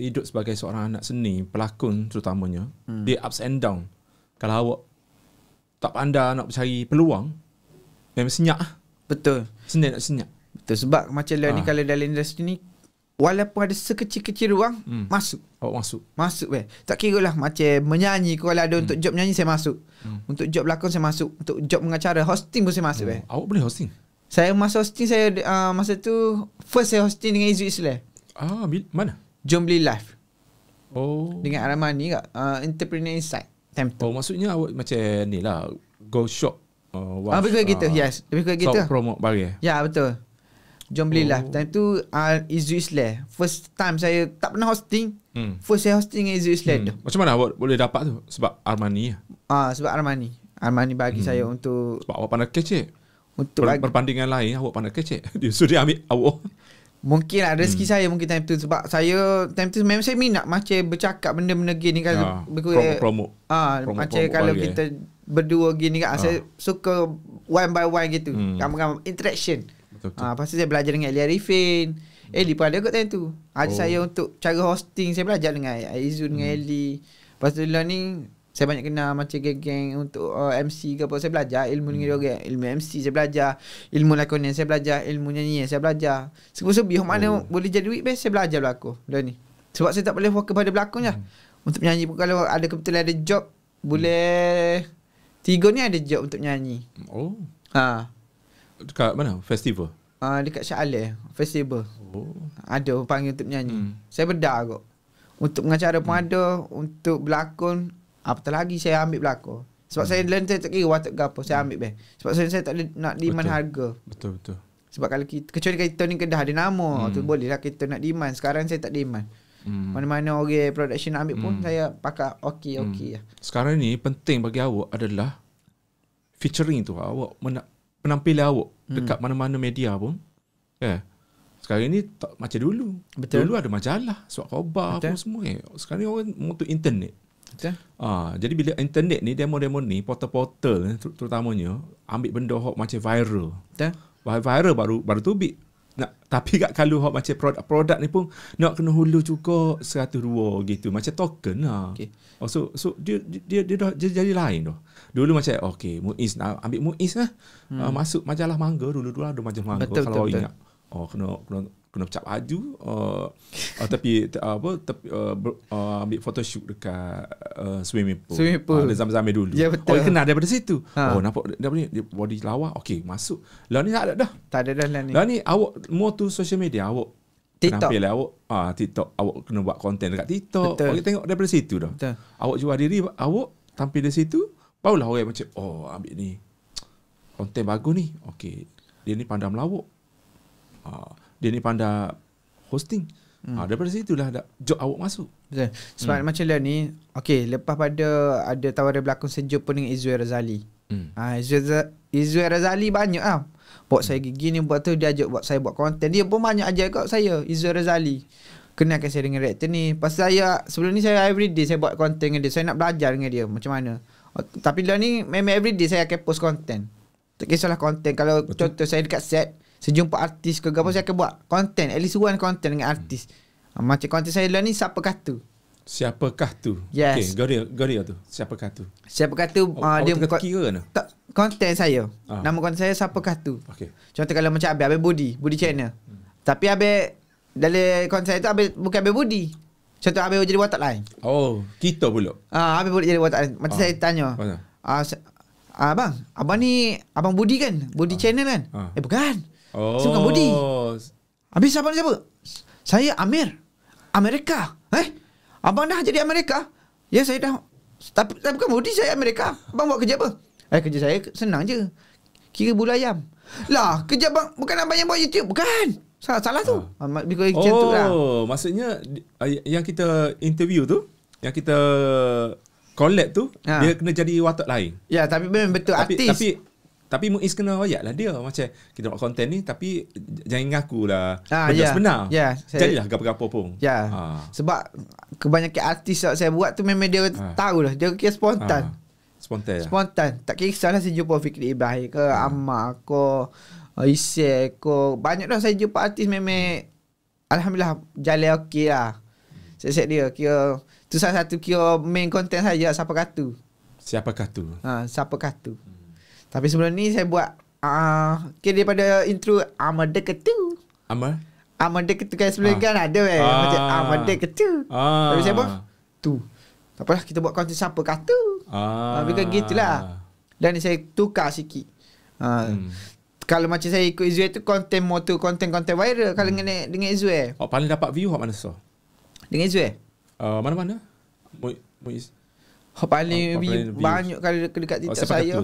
Speaker 2: hidup sebagai seorang anak seni, pelakon terutamanya, dia ups and down. Kalau awak tak pandai nak cari peluang, memang senyap lah.
Speaker 3: Betul.
Speaker 2: Senyap.
Speaker 3: Betul. Sebab macam ni kalau dalam industri ni, walaupun ada sekecil-kecil ruang, masuk.
Speaker 2: Awak
Speaker 3: Masuk weh. Tak kira lah macam menyanyi. Kalau ada untuk job menyanyi, saya masuk. Untuk job pelakon, saya masuk. Untuk job mengacara, hosting pun saya masuk weh.
Speaker 2: Awak boleh hosting?
Speaker 3: Saya masa hosting, masa tu first saya hosting dengan Izzuel Islam.
Speaker 2: Mana?
Speaker 3: Jom Beli Live.
Speaker 2: Dengan
Speaker 3: Aramani kat Entrepreneur Insight.
Speaker 2: Maksudnya awak macam ni lah, go shop.
Speaker 3: Lebih kurang gitu. Yes, lebih kurang gitu.
Speaker 2: Promote bagi.
Speaker 3: Ya, betul. Jom Beli Live. Time tu Izzuel Islam. First time saya tak pernah hosting. First saya hosting dengan Izzuel Islam tu.
Speaker 2: Macam mana awak boleh dapat tu? Sebab Armani lah.
Speaker 3: Sebab Armani bagi saya untuk,
Speaker 2: sebab awak pandai kecek.
Speaker 3: Untuk
Speaker 2: perbandingan lain awak pandai kecek. So dia ambil awak.
Speaker 3: Mungkin lah rezeki saya mungkin time tu. Sebab saya time tu memang saya minat macam bercakap benda-benda gini. Kalau
Speaker 2: promote
Speaker 3: macam kalau kita berdua gini kan, saya suka one by one gitu. Gambar-gambar interaction. Lepas tu saya belajar dengan Eli Arifin. Eli pun ada kot time tu. Saya untuk cara hosting, saya belajar dengan Izzuel dengan Eli. Lepas tu learning, saya banyak kenal macam geng-geng untuk MC ke apa. Saya belajar ilmu dengan dia. Ilmu MC saya belajar, ilmu lakonan saya belajar, ilmu nyanyian saya belajar. Sebi mana boleh jadi duit best, saya belajar berlakon ni. Sebab saya tak boleh fokus pada berlakon je. Untuk menyanyi pun kalau ada kebetulan ada job, boleh 3 ni ada job untuk menyanyi.
Speaker 2: Dekat mana? Festival?
Speaker 3: Dekat Shah Alam Festival. Ada panggil untuk menyanyi. Saya bedah kot. Untuk mengacara pun ada. Untuk berlakon, apatah lagi saya ambil berlakon. Sebab saya tak kira watak ke apa, saya ambil beh. Sebab saya tak nak demand harga.
Speaker 2: Betul.
Speaker 3: Sebab kalau kita, kecuali kita ni Kedah ada nama tu boleh lah kita nak demand. Sekarang saya tak demand. Mana-mana orang production nak ambil pun saya pakai okey lah.
Speaker 2: Sekarang ni penting bagi awak adalah featuring tu. Awak penampilan awak dekat mana-mana media pun. Sekarang ni tak macam dulu.
Speaker 3: Betul.
Speaker 2: Dulu ada majalah, surat khabar apa semua. Sekarang ni orang motor internet.
Speaker 3: Betul.
Speaker 2: Jadi bila internet ni, demo-demo ni, portal-portal terutamanya ambil benda hok macam viral.
Speaker 3: Betul.
Speaker 2: Viral baru tu big. Tapi kat kalau hok macam produk ni pun nak kena hulu juga 102 gitu. Macam token lah.
Speaker 3: Okay.
Speaker 2: So dia dah jadi lain dah. Dulu macam Muiz nak ambil Muiz lah. Masuk majalah Mangga dulu ada majalah Mangga.
Speaker 3: Betul,
Speaker 2: kalau
Speaker 3: betul.
Speaker 2: ingat. Kena pecah baju tapi ambil photoshoot dekat swimming pool. Ada zaman-zaman dulu.
Speaker 3: Ya, betul.
Speaker 2: Kenal daripada situ. Nampak dia body lawa. Masuk. Lah ni tak ada dah.
Speaker 3: Tak ada dah lah ni.
Speaker 2: Lah ni awak more tu social media awak.
Speaker 3: TikTok.
Speaker 2: Penampilan awak TikTok awak kena buat konten dekat TikTok.
Speaker 3: Betul.
Speaker 2: Orang tengok daripada situ dah.
Speaker 3: Betul.
Speaker 2: Awak jual diri awak tampil di situ, barulah orang macam ambil ni. Konten bagus ni. Dia ni pandai melawak. Dia ni pandai hosting. Daripada situlah job awak masuk.
Speaker 3: Betul. Sebab macam lah ni, lepas pada ada tawaran berlakon sejumpa dengan Izzuel Razali. Izzuel Razali banyak lah. Buat saya gigi ni, buat tu dia ajak buat saya buat konten. Dia pun banyak ajar kat saya, Izzuel Razali. Kenalkan saya dengan reaktor ni. Pasal saya sebelum ni saya everyday saya buat konten dengan dia. Saya nak belajar dengan dia macam mana. Tapi lah ni memang everyday saya akan post konten. Tak kisahlah konten. Kalau contoh saya dekat set, sejumpa artis ke apa, saya akan buat konten, at least one konten dengan artis. Macam konten saya lah ni, siapakah tu?
Speaker 2: Siapakah tu?
Speaker 3: Yes.
Speaker 2: Goria tu. Siapakah tu?
Speaker 3: Siapakah tu?
Speaker 2: Dia kira kan?
Speaker 3: Tak, konten saya. Nama konten saya siapakah tu? Contoh kalau macam Abel Budi channel. Tapi Abel dalam konten saya tu bukan Abel Budi. Contoh Abel jadi watak lain.
Speaker 2: Kita pula.
Speaker 3: Abel boleh jadi watak lain. Macam saya tanya. Abang ni Abang Budi kan? Budi channel kan? Bukan. Saya bukan Budi. Habis abang siapa? Saya Amir. Amerika. Abang dah jadi Amerika? Ya, saya dah. Tapi bukan Budi, saya Amerika. Abang buat kerja apa? Kerja saya senang je. Kira bulu ayam. Lah, kerja abang bukan abang yang buat YouTube. Bukan. Salah tu. Macam tu lah.
Speaker 2: Maksudnya yang kita interview tu, yang kita collab tu, dia kena jadi watak lain. Ya,
Speaker 3: tapi memang betul artis.
Speaker 2: Tapi Muiz kena royak lah dia. Macam kita buat konten ni, tapi jangan ngaku lah benda sebenar. Jadilah gapa-gapa pun.
Speaker 3: Sebab kebanyakan artis yang saya buat tu memang dia tahu lah. Dia kira spontan. Spontan. Tak kisahlah saya jumpa Fikri Ibrahim ke, Ammar ke, Isye ke. Banyak dah saya jumpa artis memang alhamdulillah jalan okey lah. Set dia kira tu salah satu kira main konten saya Siapakah tu. Siapakah tu. Tapi sebelum ni saya buat daripada intro Amada Ketu. Amada Ketu kan sebelum kan ada macam Amada Ketu. Tapi saya buat tu. Tak apalah, kita buat konten Siapakah tu. Bukan gitulah. Dan ni saya tukar sikit. Kalau macam saya ikut Izzuel tu konten motor, konten viral. Kalau dengan Izzuel.
Speaker 2: Paling dapat view mana so?
Speaker 3: Dengan Izzuel.
Speaker 2: Mana-mana? Muiz.
Speaker 3: Paling view banyak kali dekat TikTok saya.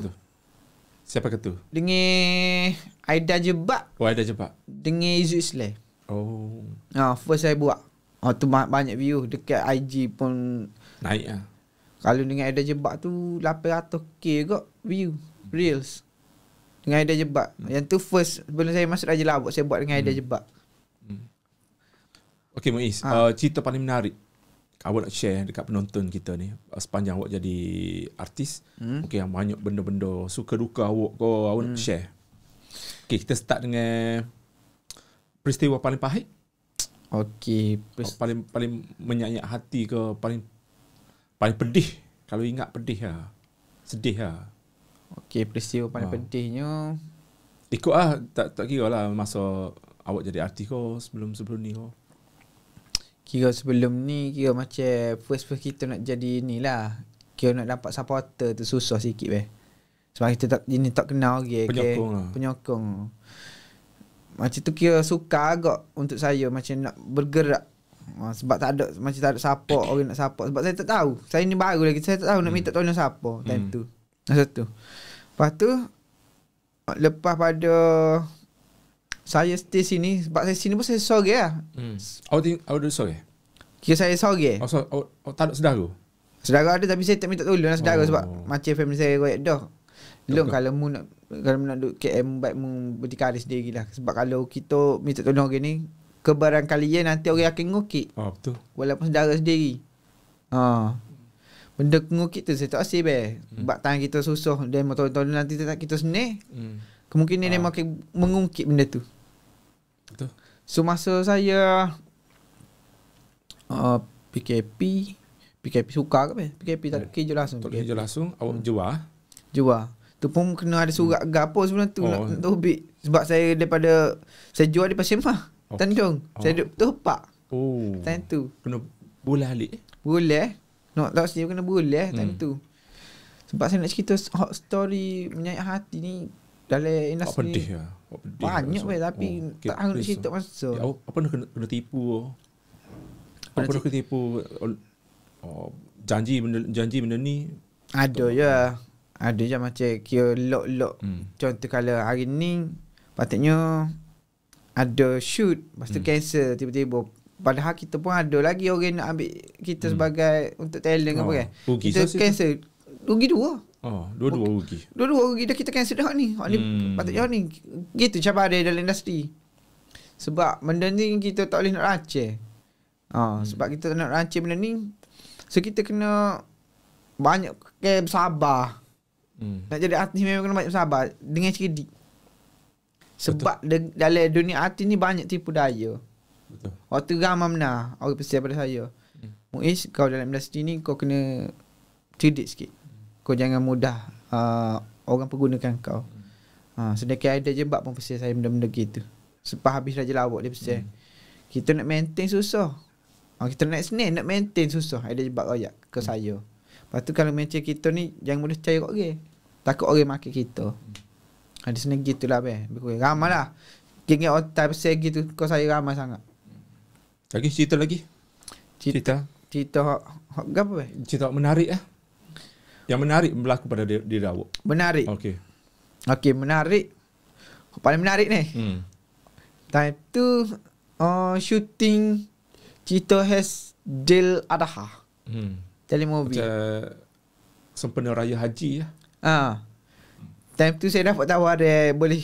Speaker 2: Siapakah tu?
Speaker 3: Dengan Aida Jebak.
Speaker 2: Aida Jebak.
Speaker 3: Dengan Izzul Islam. First saya buat. Tu banyak view. Dekat IG pun
Speaker 2: naik lah.
Speaker 3: Kalau dengan Aida Jebak tu 800k kot view Reels. Dengan Aida Jebak. Yang tu first sebelum saya masuk Raja Labuk, saya buat dengan Aida Jebak.
Speaker 2: Okay Muiz, cerita paling menarik awak nak share dekat penonton kita ni sepanjang awak jadi artis. Yang banyak benda-benda suka duka awak nak share. Okay, kita start dengan peristiwa paling pahit. Paling menyayat hati ke, paling pedih. Kalau ingat pedih lah, sedih lah.
Speaker 3: Peristiwa paling pedihnya
Speaker 2: ikut lah, tak kira lah masa awak jadi artis ko sebelum ni ko.
Speaker 3: Kira sebelum ni, kira macam first kita nak jadi ni lah. Kira nak dapat supporter tu susah sikit sebab kita tak kenal lagi. Penyokong. Macam tu kira sukar agak untuk saya macam nak bergerak. Sebab tak ada support, orang nak support. Sebab saya tak tahu. Saya ni baru lagi, saya tak tahu nak minta tolong siapa time tu. Masa tu. Lepas tu, lepas pada saya stay sini, sebab saya sini pun saya sore lah.
Speaker 2: Awak duduk sore?
Speaker 3: Kira saya sore.
Speaker 2: Awak tak ada saudara?
Speaker 3: Saudara ada tapi saya tak minta tolong lah saudara sebab macam family saya koyak dah. Belum kalau mu nak duduk KM baik mu berdikari sendiri lah. Sebab kalau kita minta tolong orang ni, kebarangkalian nanti orang akan ngukit.
Speaker 2: Betul.
Speaker 3: Walaupun saudara sendiri. Benda ngukit tu saya tak asyik sebab tangan kita susah. Dia mau tolong nanti tak kita senang. Kemungkinan dia makin mengungkit benda tu.
Speaker 2: Betul.
Speaker 3: So masa saya PKP suka ke PKP tak ada kerja langsung.
Speaker 2: Tak kerja langsung, awak jual. Tu pun kena ada surat gapo sebelum tu nak tobik. Sebab saya daripada saya jual di Pasir Mah. Tanjung. Saya duduk tepak. Time tu. Kena boleh alik.
Speaker 3: Boleh. Nak tak sini kena boleh time tu. Sebab saya nak cerita hot story menyayat hati ni dalam industri.
Speaker 2: Pedih lah.
Speaker 3: Banyak tapi tak tahu nak cerita masa.
Speaker 2: Apa nak kena tipu? Apa nak kena tipu? Janji benda ni. Ada je macam kira lock. Contoh kalau hari ni patutnya ada shoot, lepas tu cancel tiba-tiba. Padahal kita pun ada lagi orang nak ambil kita sebagai untuk talent apa kan. Kita cancel. Rugi dua. Dua-dua rugi.
Speaker 3: Dua-dua rugi dah kita cancel dah ni. Hak ni patutnya ni. Gitu cabar dia dalam industri. Sebab benda ni kita tak boleh nak rancang. Sebab kita nak rancang benda ni, so kita kena banyak bersabar. Nak jadi artis memang kena banyak bersabar dengan cerdik. Sebab dalam dunia artis ni banyak tipu daya.
Speaker 2: Betul.
Speaker 3: Waktu ramai benar orang pesan pada saya, Muiz, kau dalam industri ni kau kena cerdik sikit. Kau jangan mudah orang pergunakan kau. Sedangkan ada je bab pun pesan saya benda-benda gitu. Sebab habis Raja Lawak dia pesan. Kita nak maintain susah. Kita nak senang nak maintain susah. Ada je bab royak ke saya. Lepas tu kalau macam kita ni jangan mudah percaya kat orang. Takut orang makin kita. Ada senang gitulah ramai lah. Kira otak pesan gitu kau saya ramai sangat.
Speaker 2: Lagi cerita lagi. Cerita
Speaker 3: hak apa
Speaker 2: cerita menarik Yang menarik berlaku pada diri awak.
Speaker 3: Menarik. Okey, menarik. Paling menarik ni. Time tu shooting cerita Hasdil Adha. Telemovie.
Speaker 2: Sempena Raya Haji
Speaker 3: Time tu saya dapat tahu ada boleh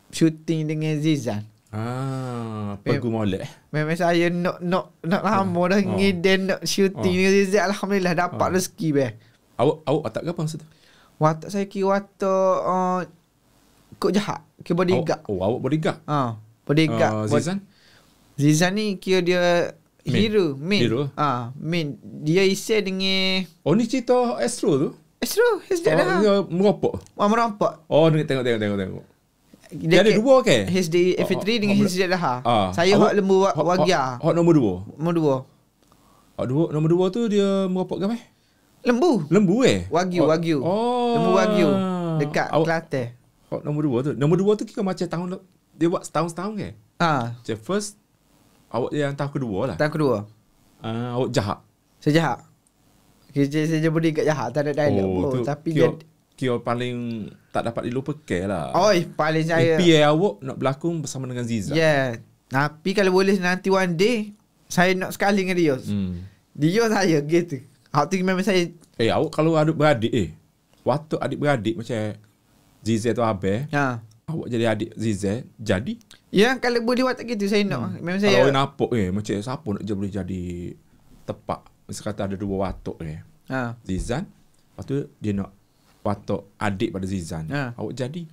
Speaker 3: shooting dengan Zizan.
Speaker 2: Pergi molek.
Speaker 3: Memang saya nak lama dah ngiden nak shooting dengan Zizan. Alhamdulillah dapat rezeki
Speaker 2: Awak watak ke apa masa tu?
Speaker 3: Watak saya kira watak kok jahat, kira bodyguard.
Speaker 2: Awak bodyguard.
Speaker 3: Bodyguard. Zizan ni kira dia hero, main. Main. Dia isi dengan
Speaker 2: ni cerita Astro tu?
Speaker 3: Astro,
Speaker 2: dia meropok.
Speaker 3: Merampak.
Speaker 2: Tengok. Dia ada dua ke?
Speaker 3: HD F3 dengan HD Daha. Saya hak lembu wagia.
Speaker 2: Hak nombor dua. Nombor dua tu dia meropok ke apa?
Speaker 3: Lembu. Wagyu. Lembu wagyu dekat Kelantan.
Speaker 2: Hak nombor dua tu kira macam tahun dia buat setahun ke? Macam first awak yang tahun kedua lah.
Speaker 3: Tahun kedua.
Speaker 2: Awak jahat.
Speaker 3: Saya jahat. Saya beri kat jahat, tak ada dialog pun. Tapi
Speaker 2: kira paling tak dapat dilupakan lah.
Speaker 3: Paling saya
Speaker 2: PA awak nak berlakon bersama dengan Ziza.
Speaker 3: Tapi kalau boleh nanti one day saya nak sekali dengan dia. Dia saya gitu. Waktu memang saya
Speaker 2: awak kalau adik-beradik waktu adik-beradik macam Ziza tu Abel. Awak jadi adik Ziza jadi?
Speaker 3: Ya, kalau boleh waktu gitu saya nak. Memang saya
Speaker 2: kalau nampak macam siapa nak boleh jadi tepak. Misal kata ada dua watak Zizan. Lepas tu dia nak watak adik pada Zizan. Awak jadi.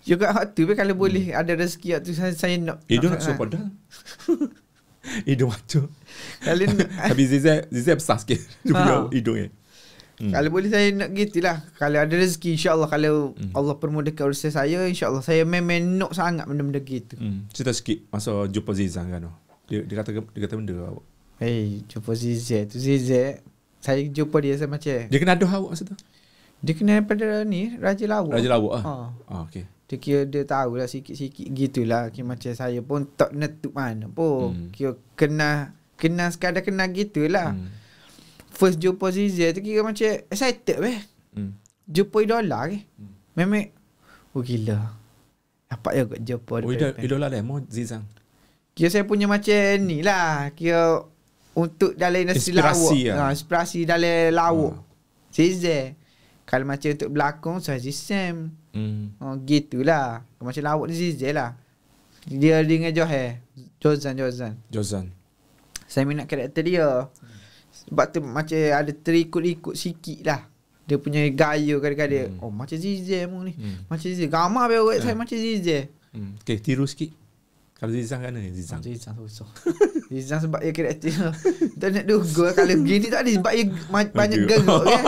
Speaker 3: Juga waktu kalau boleh ada rezeki waktu saya nak.
Speaker 2: Hidung nak suruh padahal. Hidung macam. Habis Zizan besar sikit. Dia punya hidung
Speaker 3: Kalau boleh saya nak gitulah. Kalau ada rezeki insya-Allah, kalau Allah permudahkan urusan saya, insya-Allah saya memang nak sangat benda-benda gitu.
Speaker 2: Cerita sikit masa jumpa Zizan kan. Dia kata benda awak.
Speaker 3: Jumpa Ziza tu. Ziza saya jumpa dia sama macam.
Speaker 2: Dia kena aduh awak masa tu?
Speaker 3: Dia kena daripada ni Raja Lawak.
Speaker 2: Okey.
Speaker 3: Dia kira dia tahulah sikit-sikit gitulah. Kira macam saya pun tak netuk mana pun. Kira kena sekadar kena gitulah. First jumpa Ziza tu kira macam excited Jumpa idola ke. Memang gila. Apa ya kot jumpa
Speaker 2: Oh, idola dia mau Zizang.
Speaker 3: Kira saya punya macam ni lah. Kira untuk dalam industri
Speaker 2: Inspirasi
Speaker 3: lawak.
Speaker 2: lah.
Speaker 3: Inspirasi dalam lawak. Zize. Kalau macam untuk berlakon, saya Zizem. Gitulah. Macam lawak ni Zize lah. Dia dengan Johor. Jozan. Saya minat karakter dia. Sebab tu macam ada terikut-ikut sikit lah. Dia punya gaya kadang-kadang. Oh macam Zizem ni. Macam Zizem. Gambar biar saya macam Zizem.
Speaker 2: Okay, tiru sikit. Kalau Zizang kan Zizang.
Speaker 3: Zizang susah. Zizang sebab dia karakter tak nak duga. Kalau gini tak ada sebab dia banyak gerak kan.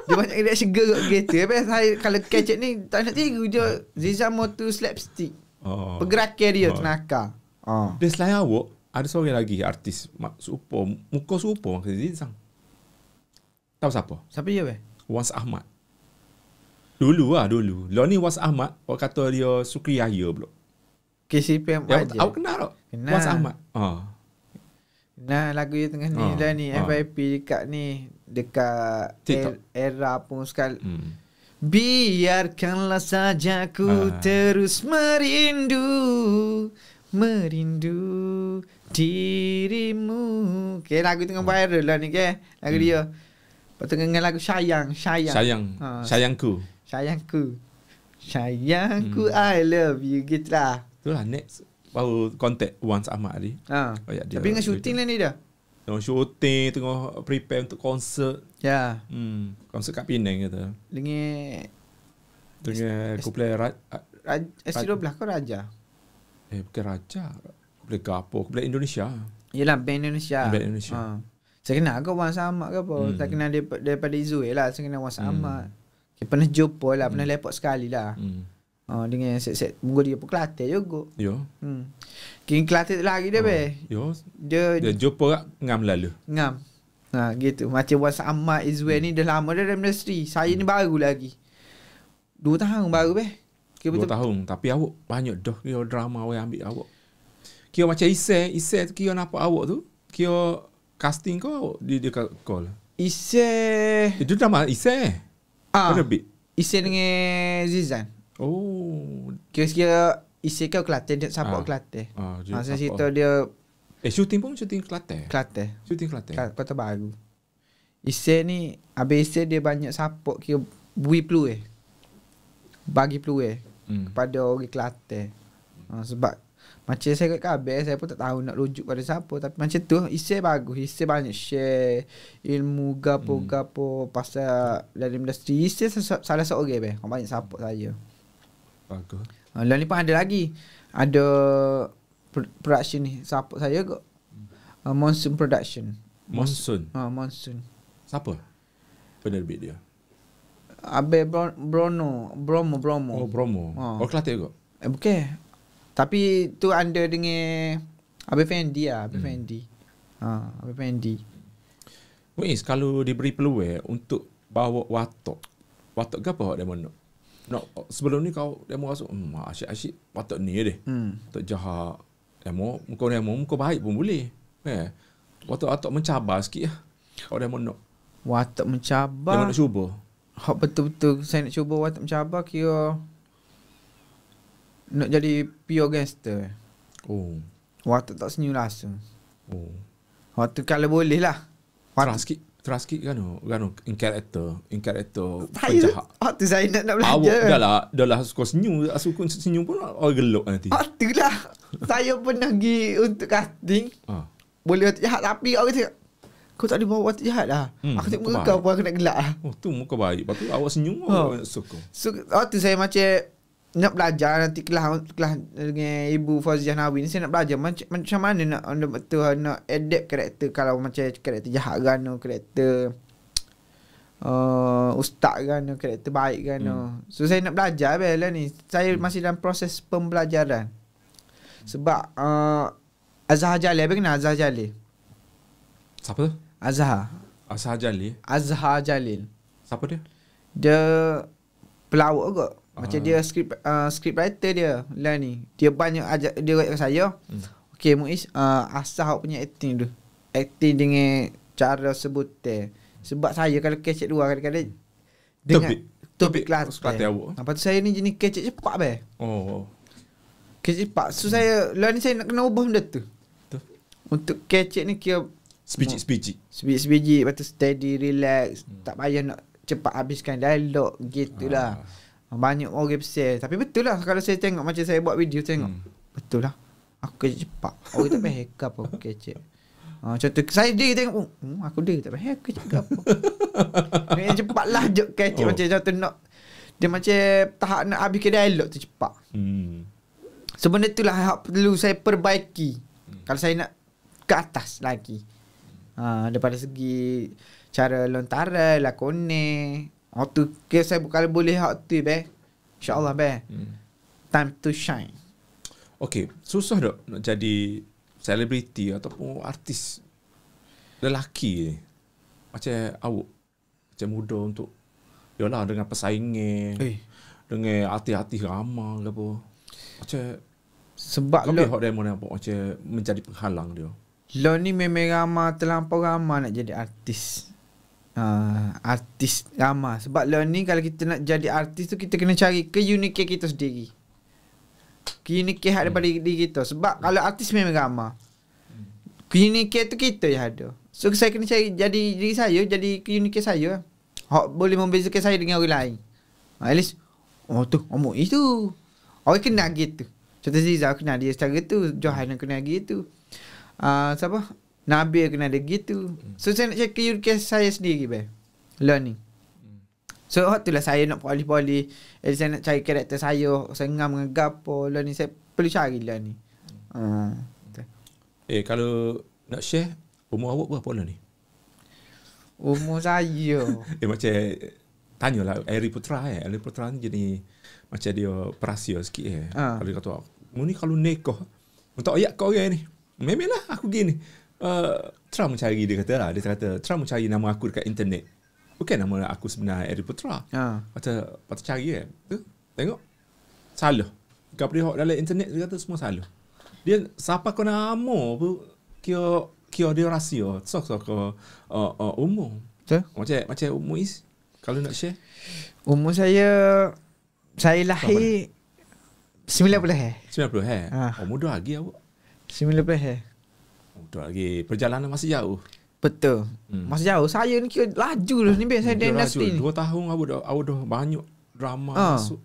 Speaker 3: Dia banyak reaction gerak gitu. Tapi saya kalau kecek ni tak nak tiru dia. Zizang mau tu slapstick. Pergerakan dia tenaka.
Speaker 2: Dia selain awak, ada seorang lagi artis serupa, muka serupa macam Zizang. Tahu siapa?
Speaker 3: Siapa dia weh?
Speaker 2: Was Ahmad. Dulu. Lo ni Was Ahmad, orang kata dia Sukri Yahya pula.
Speaker 3: KCPM
Speaker 2: Ya,
Speaker 3: aja.
Speaker 2: awak kenal tak?
Speaker 3: Kenal.
Speaker 2: Was Ahmad.
Speaker 3: Nah lagu dia tengah ni lah ni. FYP dekat ni. Dekat era pun sekali. Biarkanlah saja ku terus merindu dirimu. Okay, lagu tengah viral lah ni ke. Lagu dia. Lepas tu dengan lagu Sayangku. Sayangku I love you gitu lah.
Speaker 2: Itulah next baru contact Once Ahmad ni.
Speaker 3: Tapi dengan syuting lah ni dah.
Speaker 2: Tengah syuting, tengah prepare untuk konsert.
Speaker 3: Ya.
Speaker 2: Konsert kat Penang kata.
Speaker 3: Dengan
Speaker 2: kumpulan
Speaker 3: S12 kau Raja.
Speaker 2: Bukan Raja. Kumpulan Gapo, kumpulan Indonesia.
Speaker 3: Yelah band Indonesia. Saya kenal kau Once Ahmad ke apa. Saya kenal daripada Izzuel lah. Saya kenal Once Ahmad. Pernah jumpa lah. Pernah lepak sekali lah. Dengan set-set Munggu dia pun Kelantan juga.
Speaker 2: Yo.
Speaker 3: Kini Kelantan lagi dia be.
Speaker 2: Yo.
Speaker 3: Dia
Speaker 2: jumpa kat ngam lalu.
Speaker 3: Ngam. Gitu. Macam Once Ahmad Izzuel ni dah lama dah dalam industri. Saya ni baru lagi. 2 tahun baru be.
Speaker 2: 2 tahun. Tapi awak banyak dah kira drama awak ambil awak. Kira macam Isai tu kira nampak awak tu. Kira casting kau dia call.
Speaker 3: Isai.
Speaker 2: Itu drama Isai. Lebih.
Speaker 3: Isai dengan Zizan.
Speaker 2: Oh.
Speaker 3: Kira-kira Isai kau Kelantan. Dia support Kelantan. Masa situ dia
Speaker 2: syuting Kelantan. Syuting Kelantan.
Speaker 3: Kota Baru. Isai ni habis Isai dia banyak support kira bui peluang. Bagi peluang kepada orang Kelantan. Sebab macam saya kat Kabel, saya pun tak tahu nak rujuk pada siapa. Tapi macam tu Isai bagus. Isai banyak share ilmu gapo-gapo pasal dalam industri. Isai salah seorang be. Banyak support saya.
Speaker 2: Bagus.
Speaker 3: Lalu ni pun ada lagi. Ada production ni support saya kot. Monsoon Production.
Speaker 2: Monsoon.
Speaker 3: Monsoon.
Speaker 2: Siapa penerbit dia?
Speaker 3: Abe Bromo.
Speaker 2: Oh, Bromo. Oh, Kelantan kot?
Speaker 3: Bukan. Tapi tu under dengan Abe Fendi lah. Abe Fendi.
Speaker 2: Muiz, kalau diberi peluang untuk bawa watok ke apa dia nak? Sebelum ni kau demo masuk asyik watok ni deh. Watok jahat. Muka baik pun boleh. Watok mencabar sikit lah. Kau demo nak.
Speaker 3: Watok mencabar.
Speaker 2: Demo nak cuba.
Speaker 3: Hak betul-betul saya nak cuba watak mencabar kira nak jadi pure gangster. Watak tak senyum langsung. Waktu kalau boleh lah.
Speaker 2: Terus sikit kan in character penjahat.
Speaker 3: Waktu saya nak belajar.
Speaker 2: Awak dah lah suka senyum pun orang gelok nanti.
Speaker 3: Waktu lah. Saya pernah pergi untuk casting. Boleh watak jahat tapi orang cakap kau tak boleh bawa watak jahat lah. Aku tengok muka kau pun aku nak gelak lah.
Speaker 2: Tu muka baik. Lepas tu awak senyum awak nak suka.
Speaker 3: So waktu saya macam nak belajar nanti kelas dengan Ibu Fauziah Nawi ni, saya nak belajar macam mana nak betul nak adapt karakter. Kalau macam karakter jahat kan, karakter ustaz kan, karakter baik kan. So saya nak belajar lah ni. Saya masih dalam proses pembelajaran. Sebab Azhar Jalil, apa kenal Azhar Jalil?
Speaker 2: Siapa tu? Azhar Jalil. Siapa dia?
Speaker 3: Dia pelawak kot. Macam dia script writer dia lah ni. Dia banyak ajak dia kat saya. Okay Muiz, asah awak punya acting tu. Acting dengan cara sebutan. Sebab saya kalau kecek luar kadang-kadang dengan topik Kelantan. Lepas tu saya ni jenis kecek cepat be. Kecepat. So saya lah ni saya nak kena ubah benda tu.
Speaker 2: Betul.
Speaker 3: Untuk kecek ni kira
Speaker 2: Sebiji.
Speaker 3: sebiji, lepas tu steady, relax, tak payah nak cepat habiskan dialog gitulah. Banyak orang pesan. Tapi betul lah kalau saya tengok macam saya buat video tengok. Betul lah. Aku kecek cepat. Orang tak payah hack apa aku kecek. Contoh saya dia tengok aku dia tak payah hack kecek apa. Yang cepat lah je kecek macam contoh nak dia macam tahap nak habiskan dialog tu cepat. Sebenarnya itulah yang perlu saya perbaiki. Kalau saya nak ke atas lagi. Daripada segi cara lontaran, lakonan. Tu saya kalau boleh hak tu InsyaAllah time to shine.
Speaker 2: Okay, susah tak nak jadi selebriti ataupun artis lelaki ni? Macam awak macam muda untuk yalah dengan persaingan, dengan artis-artis ramai ke apa. Macam
Speaker 3: sebab
Speaker 2: kau lihat demo nampak macam menjadi penghalang dia.
Speaker 3: Lo ni memang ramai, terlampau ramai nak jadi artis. Artis ramai. Sebab lo ni kalau kita nak jadi artis tu kita kena cari keunikan kita sendiri. Keunikan daripada diri kita. Sebab kalau artis memang ramai. Keunikan tu kita yang ada. So saya kena cari jadi diri saya, jadi keunikan saya. Boleh membezakan saya dengan orang lain. At least tu omong itu. Orang kenal gitu. Contoh Ziza kenal dia secara tu, Johan kenal gitu. Siapa? Nabil kenal dia gitu. So saya nak cari keunikan saya sendiri learning. So itulah saya nak poli-poli. Saya nak cari karakter saya. Saya ngam dengan gapo learning. Saya perlu cari learning.
Speaker 2: Kalau nak share, umur awak berapa lah ni?
Speaker 3: Umur saya
Speaker 2: macam tanyalah Harry Putra Harry Putra ni jadi macam dia perahsia sikit Kalau dia kata ni kalau nikah untuk ayat kau orang ni memanglah aku gini. Trump mencari, dia kata Trump mencari nama aku dekat internet, bukan nama aku sebenar Harry Putra. Patut cari tengok salah kau dia dalam internet, dia kata semua salah. Dia siapa kau nama pun kira dia rahsia sok umur macam umur is kalau nak share.
Speaker 3: Umur saya lahir 90
Speaker 2: muda lagi awak.
Speaker 3: 90
Speaker 2: muda lagi, perjalanan masih jauh.
Speaker 3: Betul. Masih jauh. Saya ni kira laju lah ni saya di industri ni.
Speaker 2: 2 tahun awak dah banyak drama masuk.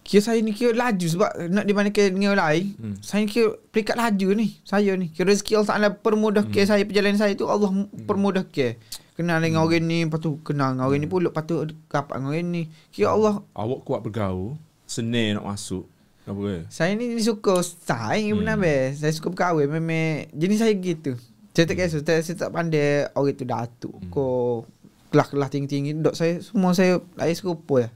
Speaker 3: Kira saya ni kira laju sebab nak dibandingkan dengan orang lain. Saya kira peringkat laju ni. Saya ni kira rezeki Allah Ta'ala permudah ke saya, perjalanan saya tu Allah permudah ke. Kenal dengan orang ni, lepas tu kenal dengan orang ni pula, lepas tu dapat dengan orang ni. Kira Allah. Awak
Speaker 2: kuat bergaul, senang nak masuk. Apa?
Speaker 3: Saya ni suka style benar saya suka berkawan memang jenis saya gitu. Saya tak kisah, saya tak pandai orang tu datuk ko kelas-kelas tinggi-tinggi. Dok saya semua saya serupa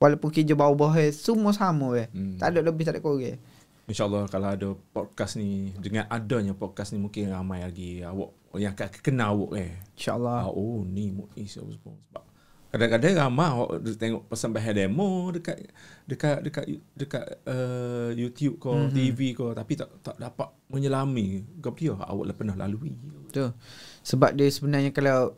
Speaker 3: Walaupun kerja bawah-bawah semua sama tak ada lebih, tak ada kurang.
Speaker 2: InsyaAllah kalau ada podcast ni, dengan adanya podcast ni mungkin ramai lagi awak yang akan kenal awak
Speaker 3: InsyaAllah.
Speaker 2: Ni Muiz sebab kadang-kadang ramai awak tengok persembahan demo dekat YouTube ko, TV ko, tapi tak dapat menyelami kau dia awak pernah lalui.
Speaker 3: Betul. Sebab dia sebenarnya kalau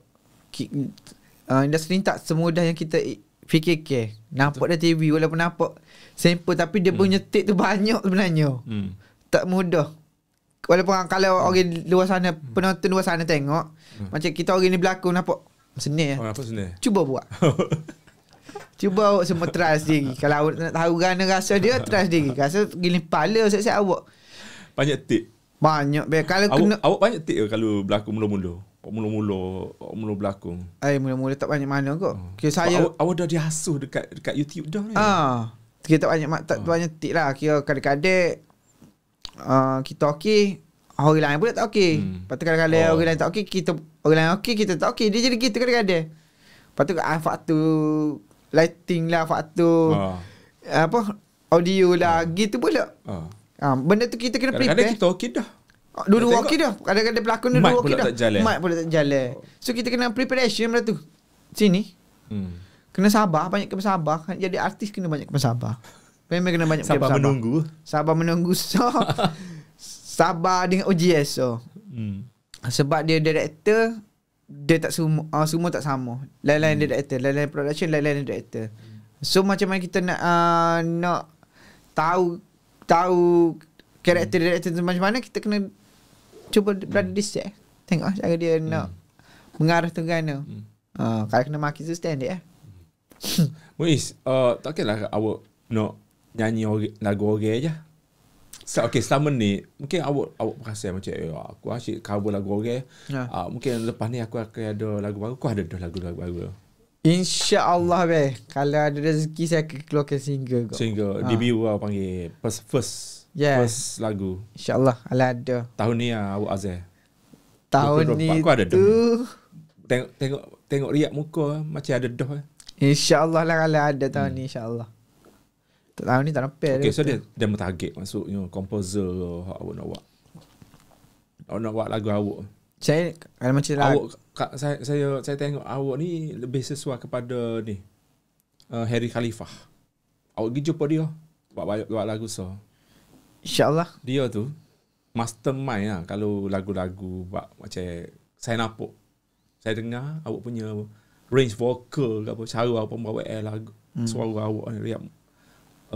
Speaker 3: industri ni tak semudah yang kita fikir nampak dah TV walaupun nampak sampel, tapi dia punya tik tu banyak sebenarnya. Tak mudah. Walaupun kalau orang luar sana, penonton luar sana tengok macam kita orang ni berlakon nampak senang cuba buat. Cuba awak semua try sendiri. Kalau awak nak tahu gana rasa dia, try sendiri. Rasa gini pala siap-siap awak.
Speaker 2: Banyak tik.
Speaker 3: Banyak. Kalau
Speaker 2: awak banyak tik ke kalau berlakon mula-mula? Mula berlakon.
Speaker 3: Mula-mula tak banyak mana kok. Kira saya
Speaker 2: awak dah diasuh dekat YouTube dah ni.
Speaker 3: Kita tak banyak tik lah. Kira kadang-kadang kita okey, orang lain pula tak okey. Lepas tu kadang-kadang orang lain tak okey, orang lain okey, kita tak okey. Dia jadi gitu kadang-kadang. Lepas tu faktor lighting lah, faktor audio lah, gitu pula. Benda tu kita kena prepare.
Speaker 2: Kadang-kadang kita okey dah.
Speaker 3: Dua-dua okey dah. Kadang-kadang pelakon dua okey dah. Mic pula tak jalan. So kita kena preparation benda tu. Sini. Kena sabar, banyak kena sabar. Jadi artis kena banyak kena sabar. Memang kena banyak
Speaker 2: sabar menunggu.
Speaker 3: Sabar menunggu. Sabar dengan OGS sebab dia director, dia tak semua tak sama. Lain-lain director, lain-lain production, lain-lain director. So macam mana kita nak tahu tahu karakter tu macam mana, kita kena cuba berada distance. Tengok cara dia nak mengarah tu kan. Kalau kena maki tu stand dia.
Speaker 2: Muiz, takkanlah awak nak nyanyi lagu orang je. Okay, selama ni mungkin awak perasan macam aku asyik cover lagu orang. Mungkin lepas ni aku akan ada lagu baru. Aku ada dah lagu baru.
Speaker 3: InsyaAllah kalau ada rezeki saya akan keluarkan single kau.
Speaker 2: Debut awak panggil first lagu.
Speaker 3: InsyaAllah kalau ada.
Speaker 2: Tahun ni awak Azhar.
Speaker 3: Tahun ni
Speaker 2: aku ada
Speaker 3: tu
Speaker 2: dah. Tengok riak muka macam ada dah.
Speaker 3: InsyaAllah lah kalau ada tahun ni, insyaAllah. Tahun ni tak nampak.
Speaker 2: Okay, so dia target maksudnya komposer awak nak buat. Awak nak buat lagu awak.
Speaker 3: Saya kalau macam lagu,
Speaker 2: saya tengok awak ni lebih sesuai kepada ni Harry Khalifah. Awak pergi jumpa dia buat lagu so.
Speaker 3: InsyaAllah.
Speaker 2: Dia tu mastermind lah kalau lagu-lagu buat macam saya nampak. Saya dengar awak punya range vokal ke apa, cara awak pembawaan lagu, suara awak ni, riak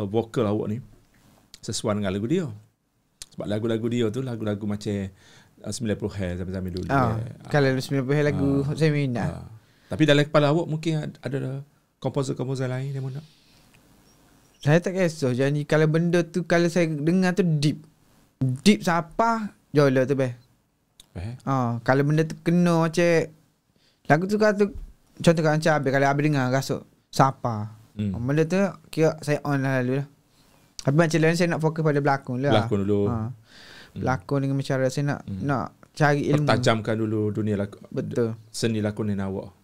Speaker 2: vokal awak ni sesuai dengan lagu dia. Sebab lagu-lagu dia tu lagu-lagu macam 90s zaman-zaman dulu.
Speaker 3: Kalau 90s lagu saya minat.
Speaker 2: Tapi dalam kepala awak mungkin ada komposer-komposer lain yang mana?
Speaker 3: Saya tak kisah. Jadi kalau benda tu kalau saya dengar tu deep siapa jola tu kalau benda tu kena macam lagu tu kata contoh macam Abel, kalau Abel dengar rasuk siapa. Benda tu kira saya on lah lalu lah. Tapi macam lain saya nak fokus pada berlakon lah.
Speaker 2: Berlakon dulu.
Speaker 3: Berlakon dengan cara saya nak cari ilmu.
Speaker 2: Pertajamkan dulu dunia
Speaker 3: betul.
Speaker 2: Seni lakonan awak.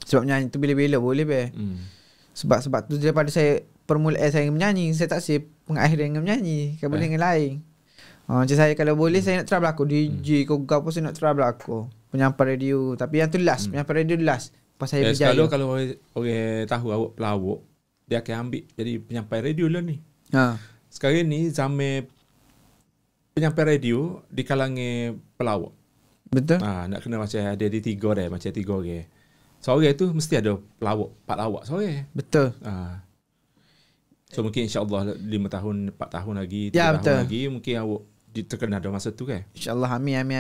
Speaker 3: Sebab menyanyi tu bila-bila boleh Sebab tu daripada saya permulaan saya menyanyi, saya tak siap pengakhiran dengan menyanyi. Kalau boleh dengan lain. Macam saya kalau boleh saya nak try berlakon DJ kau apa saya nak try berlakon. Penyampai radio, tapi yang tu last, penyampai radio last. Pas saya berjaya.
Speaker 2: Kalau orang tahu awak pelawak, dia akan ambil jadi penyampai radio lah ni. Sekarang ni zaman penyampai radio di kalangan pelawak.
Speaker 3: Betul.
Speaker 2: Nak kena macam ada di 3 dah, macam 3 orang. Seorang tu mesti ada pelawak, 4 lawak seorang.
Speaker 3: Betul.
Speaker 2: So mungkin insya-Allah 5 tahun, 4 tahun lagi, 3 tahun
Speaker 3: betul.
Speaker 2: lagi mungkin awak terkenal dah masa tu kan.
Speaker 3: InsyaAllah, amin.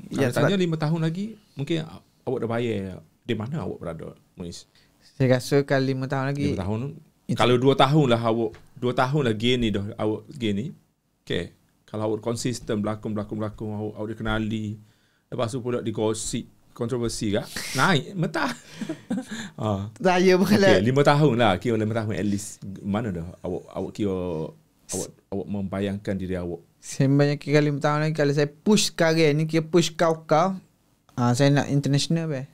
Speaker 2: Ya, tanya 5 tahun lagi mungkin awak dah bayar. Di mana awak berada, Muiz?
Speaker 3: Saya rasa kalau 5 tahun lagi.
Speaker 2: 5 tahun. Kalau 2 tahun lah awak, 2 tahun lah gini dah awak gini. Okay. Kalau awak konsisten berlakon awak dikenali. Lepas tu pula digosip, kontroversi kah? Naik mentah.
Speaker 3: Saya pun
Speaker 2: okay, 5 tahun lah. Kira 5 tahun at least. Mana dah awak kira awak membayangkan diri awak.
Speaker 3: Saya banyak kira 5 tahun lagi kalau saya push karir ni, kira push kau. Saya nak international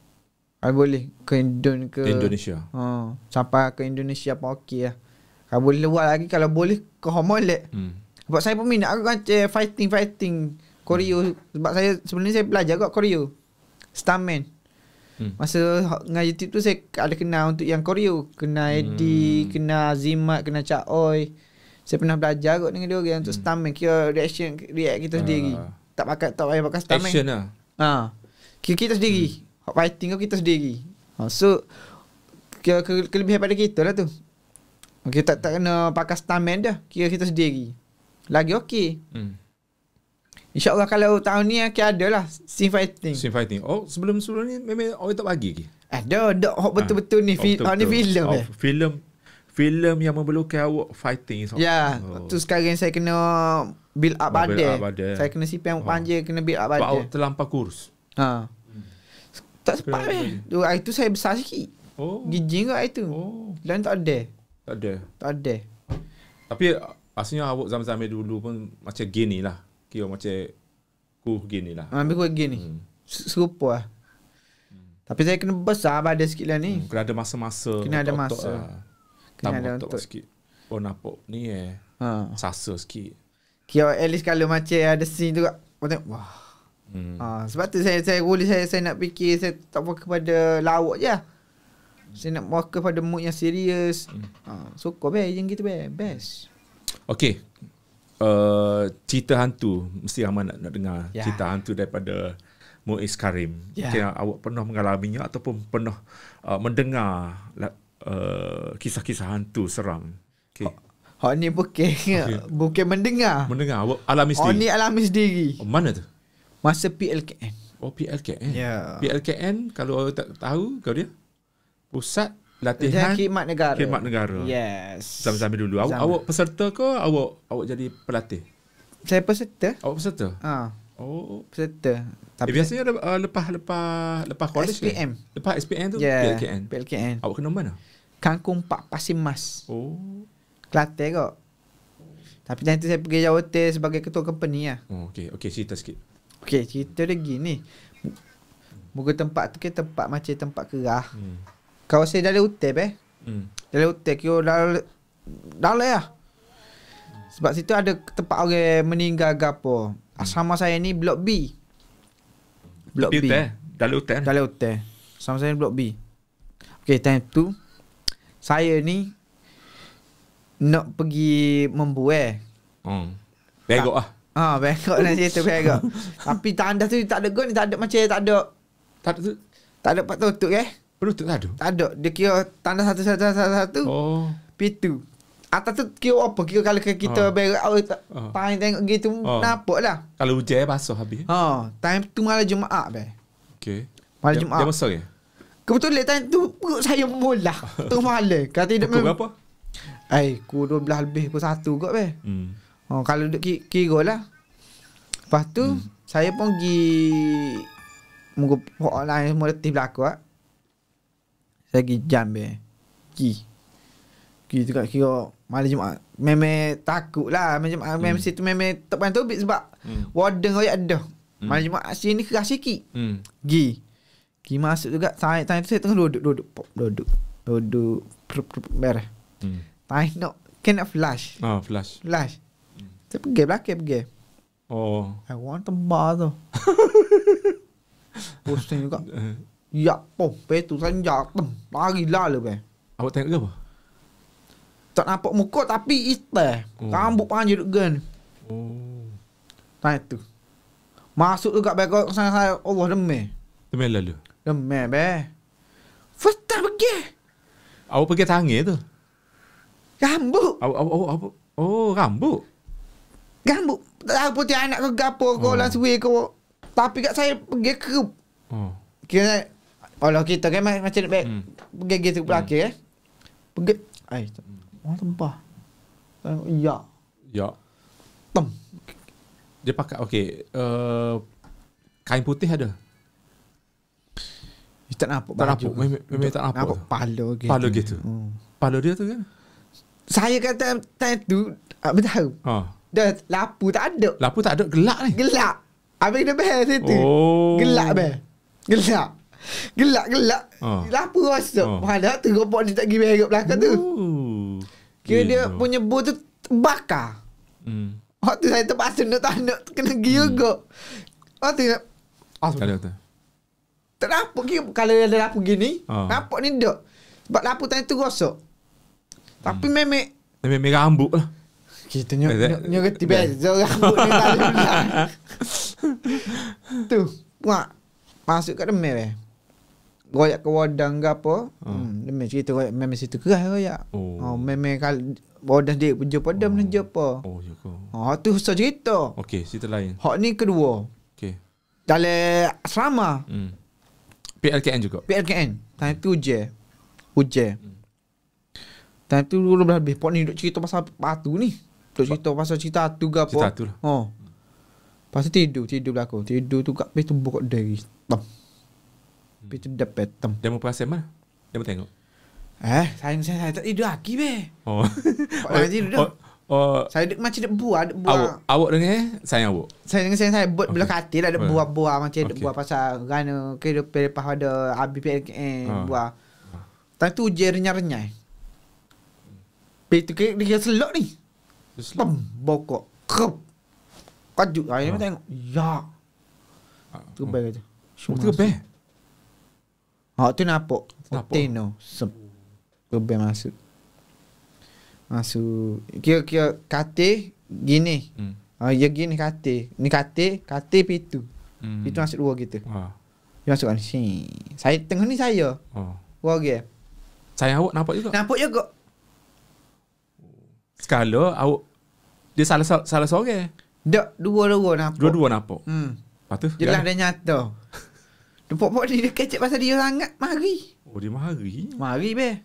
Speaker 3: kalau boleh ke
Speaker 2: Indonesia.
Speaker 3: Sampai ke Indonesia pun okey lah. Kalau boleh luar lagi, kalau boleh ke Homolek. Sebab saya pun minat aku macam fighting koreo. Sebab saya sebenarnya saya belajar kat koreo. Stuntman. Masa dengan YouTube tu saya ada kenal untuk yang koreo. Kenal Eddie, kenal Azimat, kenal Cak Oi. Saya pernah belajar kot dengan dia orang untuk stuntman. Kira react kita sendiri. Tak payah pakai stuntman.
Speaker 2: Action lah.
Speaker 3: Kira kita sendiri. Fighting kita sendiri. So kira kelebihan pada kita lah tu. Kita tak kena pakai stuntman dah. Kira kita sendiri. Lagi okey. InsyaAllah kalau tahun ni akan ada lah scene fighting.
Speaker 2: Oh, sebelum ni memang orang tak bagi lagi.
Speaker 3: Ada betul-betul ni. Ni filem.
Speaker 2: Filem yang memerlukan awak fighting.
Speaker 3: Ya, tu sekarang saya kena build up badan. Saya kena simpan panjang, kena build up badan.
Speaker 2: Awak terlampau kurus.
Speaker 3: Tak sempat hari tu saya besar sikit. Gijing kot hari tu. Dan tak ada.
Speaker 2: Tapi asalnya awak zaman-zaman dulu pun macam gini lah. Kira macam gini lah.
Speaker 3: Lebih kurang gini. Serupa lah. Tapi saya kena besar badan sikit lah ni.
Speaker 2: Kena ada masa-masa.
Speaker 3: Kena ada masa.
Speaker 2: Kena ada untuk sikit. Nampak ni sasa sikit.
Speaker 3: Kira at least kalau macam ada scene tu tengok, wah. Sebab tu saya nak fikir, saya tak fokus pada lawak je. Saya nak fokus pada mood yang serius. Suka yang gitu best.
Speaker 2: Okay. Cerita hantu mesti ramai nak dengar. Cerita hantu daripada Muiz Karim. Mungkin awak pernah mengalaminya ataupun pernah mendengar kisah-kisah hantu seram. Okay.
Speaker 3: Hak ni bukan mendengar.
Speaker 2: Mendengar awak alami
Speaker 3: Hak
Speaker 2: sendiri.
Speaker 3: ni alami sendiri.
Speaker 2: Mana tu?
Speaker 3: Masa PLKN.
Speaker 2: Oh, PLKN.
Speaker 3: Ya.
Speaker 2: PLKN kalau awak tak tahu kau dia Pusat
Speaker 3: Dia
Speaker 2: Latihan
Speaker 3: khidmat negara.
Speaker 2: Khidmat Negara.
Speaker 3: Yes.
Speaker 2: Sambil dulu. Awak peserta ke awak jadi pelatih?
Speaker 3: Saya peserta.
Speaker 2: Awak peserta?
Speaker 3: Oh, peserta.
Speaker 2: Biasanya ada lepas college
Speaker 3: SPM.
Speaker 2: kan? Lepas SPM tu
Speaker 3: Yeah,
Speaker 2: PLKN.
Speaker 3: PLKN.
Speaker 2: Awak kena mana?
Speaker 3: Kangkung Pak Pasir Mas.
Speaker 2: Oh.
Speaker 3: Kelantan kok. Tapi nanti saya pergi Jawa Hotel sebagai ketua company lah.
Speaker 2: Oh, okey, cerita sikit.
Speaker 3: Okey, cerita dia gini. Muka tempat tu ke tempat macam tempat kerah. Kawasan dalam hotel dalam hotel kira dalam lah. Sebab situ ada tempat orang meninggal ke apa. Asrama saya ni blok B. Blok B.
Speaker 2: Dalam hotel.
Speaker 3: Dalam hotel. Asrama saya ni blok B. Okey, time tu saya ni nak pergi membuai.
Speaker 2: Begok lah.
Speaker 3: Bengkok nak cerita bengkok. Tapi tandas tu tak ada gun, tak ada macam tak ada pak tutup
Speaker 2: Penutup tak ada?
Speaker 3: Tak ada. Dia kira tandas satu.
Speaker 2: Oh.
Speaker 3: Pintu. Atas tu kira apa? Kira kalau kita berak paling tengok gitu nampak lah.
Speaker 2: Kalau hujan basuh habis.
Speaker 3: Time tu malam Jumaat
Speaker 2: Okey.
Speaker 3: Malam Jumaat.
Speaker 2: Dia besar ke?
Speaker 3: Kebetulan time tu perut saya mulah. Tu malam. Kalau tidak
Speaker 2: Pukul berapa?
Speaker 3: Pukul 12 lebih pukul 1 kot kalau duduk kira lah. Lepas tu saya pun pergi muka pokok lain semua letih belakang saya pergi jam pergi tu kat kira malam Jumaat. Memang takut lah memang situ memang tak pandai tobik sebab warden royak ada. Malam Jumaat sini keras sikit. Pergi masuk juga. Saya tengah duduk beres. Saya nak flash. Flash. Saya pergi belakang
Speaker 2: Oh.
Speaker 3: I want tembak tu. Pusing juga. Ya, tu saya jatuh. Lari lalu
Speaker 2: Awak tengok ke apa?
Speaker 3: Tak nampak muka tapi hitam. Rambut panjang duk gan. Tanya tu. Masuk juga belakang saya. Allah demi.
Speaker 2: Demi lalu.
Speaker 3: Demi first time pergi.
Speaker 2: Awak pergi tangis tu?
Speaker 3: Rambut.
Speaker 2: Awak rambut.
Speaker 3: Gambut. Tak tahu putih anak ke gapo ke langsung ke. Tapi kat saya pergi kerup. Kira kalau kita kan macam pergi gitu belakang pergi. Orang tempah. Ya. Tem.
Speaker 2: Dia pakai kain putih ada.
Speaker 3: Tak nampak
Speaker 2: Tak nampak. Memang tak nampak.
Speaker 3: Nampak pala gitu.
Speaker 2: Pala gitu. Pala dia tu kan?
Speaker 3: Saya kata time tu betul. Dah lapu tak ada.
Speaker 2: Lapu tak ada, gelap ni.
Speaker 3: Gelap. Habis dia behel situ. Gelap Gelap. Lapu rosak. Padahal tu robot dia tak pergi berak belakang tu. Kira dia punya bot tu terbakar. Waktu saya terpaksa nak kena pergi juga. Waktu
Speaker 2: Kalau tu.
Speaker 3: tak nampak kalau ada lapu gini. Nampak ni tak. Sebab lapu tadi tu rosak. Tapi memang
Speaker 2: rambut lah.
Speaker 3: Kita ngerti beza rambut ni tak ada. Tu. Masuk kat demel royak ke wadang ke apa. Demel cerita royak memang situ keras royak. Memang kalau wadang dia puja pada meneja apa.
Speaker 2: Ya ke.
Speaker 3: Tu susah cerita.
Speaker 2: Okey, cerita lain.
Speaker 3: Hak ni kedua.
Speaker 2: Okey.
Speaker 3: Dalam asrama.
Speaker 2: PLKN juga.
Speaker 3: PLKN. Time tu hujan. Time tu dulu lebih. Pok ni duk cerita pasal batu ni. Duk cerita pasal cerita tu ke apa.
Speaker 2: Cerita tu lah.
Speaker 3: Pasal tidur belakang. Tidur tu kat pintu buka dari. Tam. Pintu dapat tam.
Speaker 2: Dia mau perasan mana? Dia mau tengok.
Speaker 3: Saya tak tidur lagi Pak tidur dah. Saya dek macam dek buah.
Speaker 2: Awak dengar sayang awak.
Speaker 3: Saya dengan saya buat belah katil ada buah-buah macam dek buah pasal kerana kehidupan lepas ada habis PLKN buah. Tapi tu je renyah-renyah. Pintu dia selok ni. Pem bokok. Kep. Kajuk saya tengok. Ya. Tu baik tu.
Speaker 2: Tu baik.
Speaker 3: Tu nampak. Teno. Lebih masuk. Kira katil gini. Ya gini katil. Ni katil pintu. Pintu masuk dua gitu. Dia masuk kan sini. Saya tengah ni saya. Wah.
Speaker 2: Sayang awak nampak juga.
Speaker 3: Nampak juga.
Speaker 2: Sekala awak dia salah seorang.
Speaker 3: Dak dua-dua nampak.
Speaker 2: Dua-dua nampak. Lepas tu
Speaker 3: Jelas dia nyata. Pok-pok dia kecek pasal dia sangat mari.
Speaker 2: Oh dia mari.
Speaker 3: Mari be.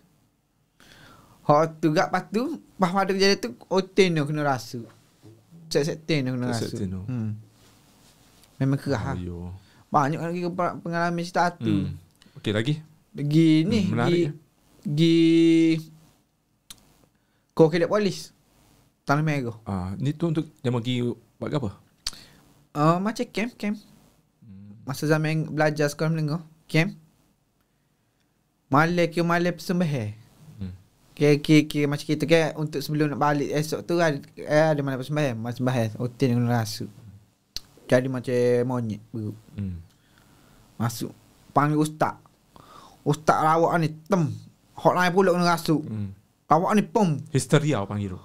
Speaker 3: Hak tu gak patu, pas pada kejadian tu oten tu kena rasa. Set-set ten tu kena rasa. Memang kerah.
Speaker 2: Oh,
Speaker 3: Banyak lagi pengalaman cerita tu.
Speaker 2: Okey lagi.
Speaker 3: Pergi ni, pergi kau kedai polis. Tanah Merah.
Speaker 2: Ni tu untuk dia pergi buat apa?
Speaker 3: Macam camp. Masa zaman belajar sekolah menengah, camp. Malam persembahan. Kira macam kita kan untuk sebelum nak balik esok tu ada malam persembahan. Hotel yang rasa. Jadi macam monyet buruk. Masuk panggil ustaz. Ustaz rawak ni hot lain pula kena rasuk. Awak ni
Speaker 2: Histeria panggil tu.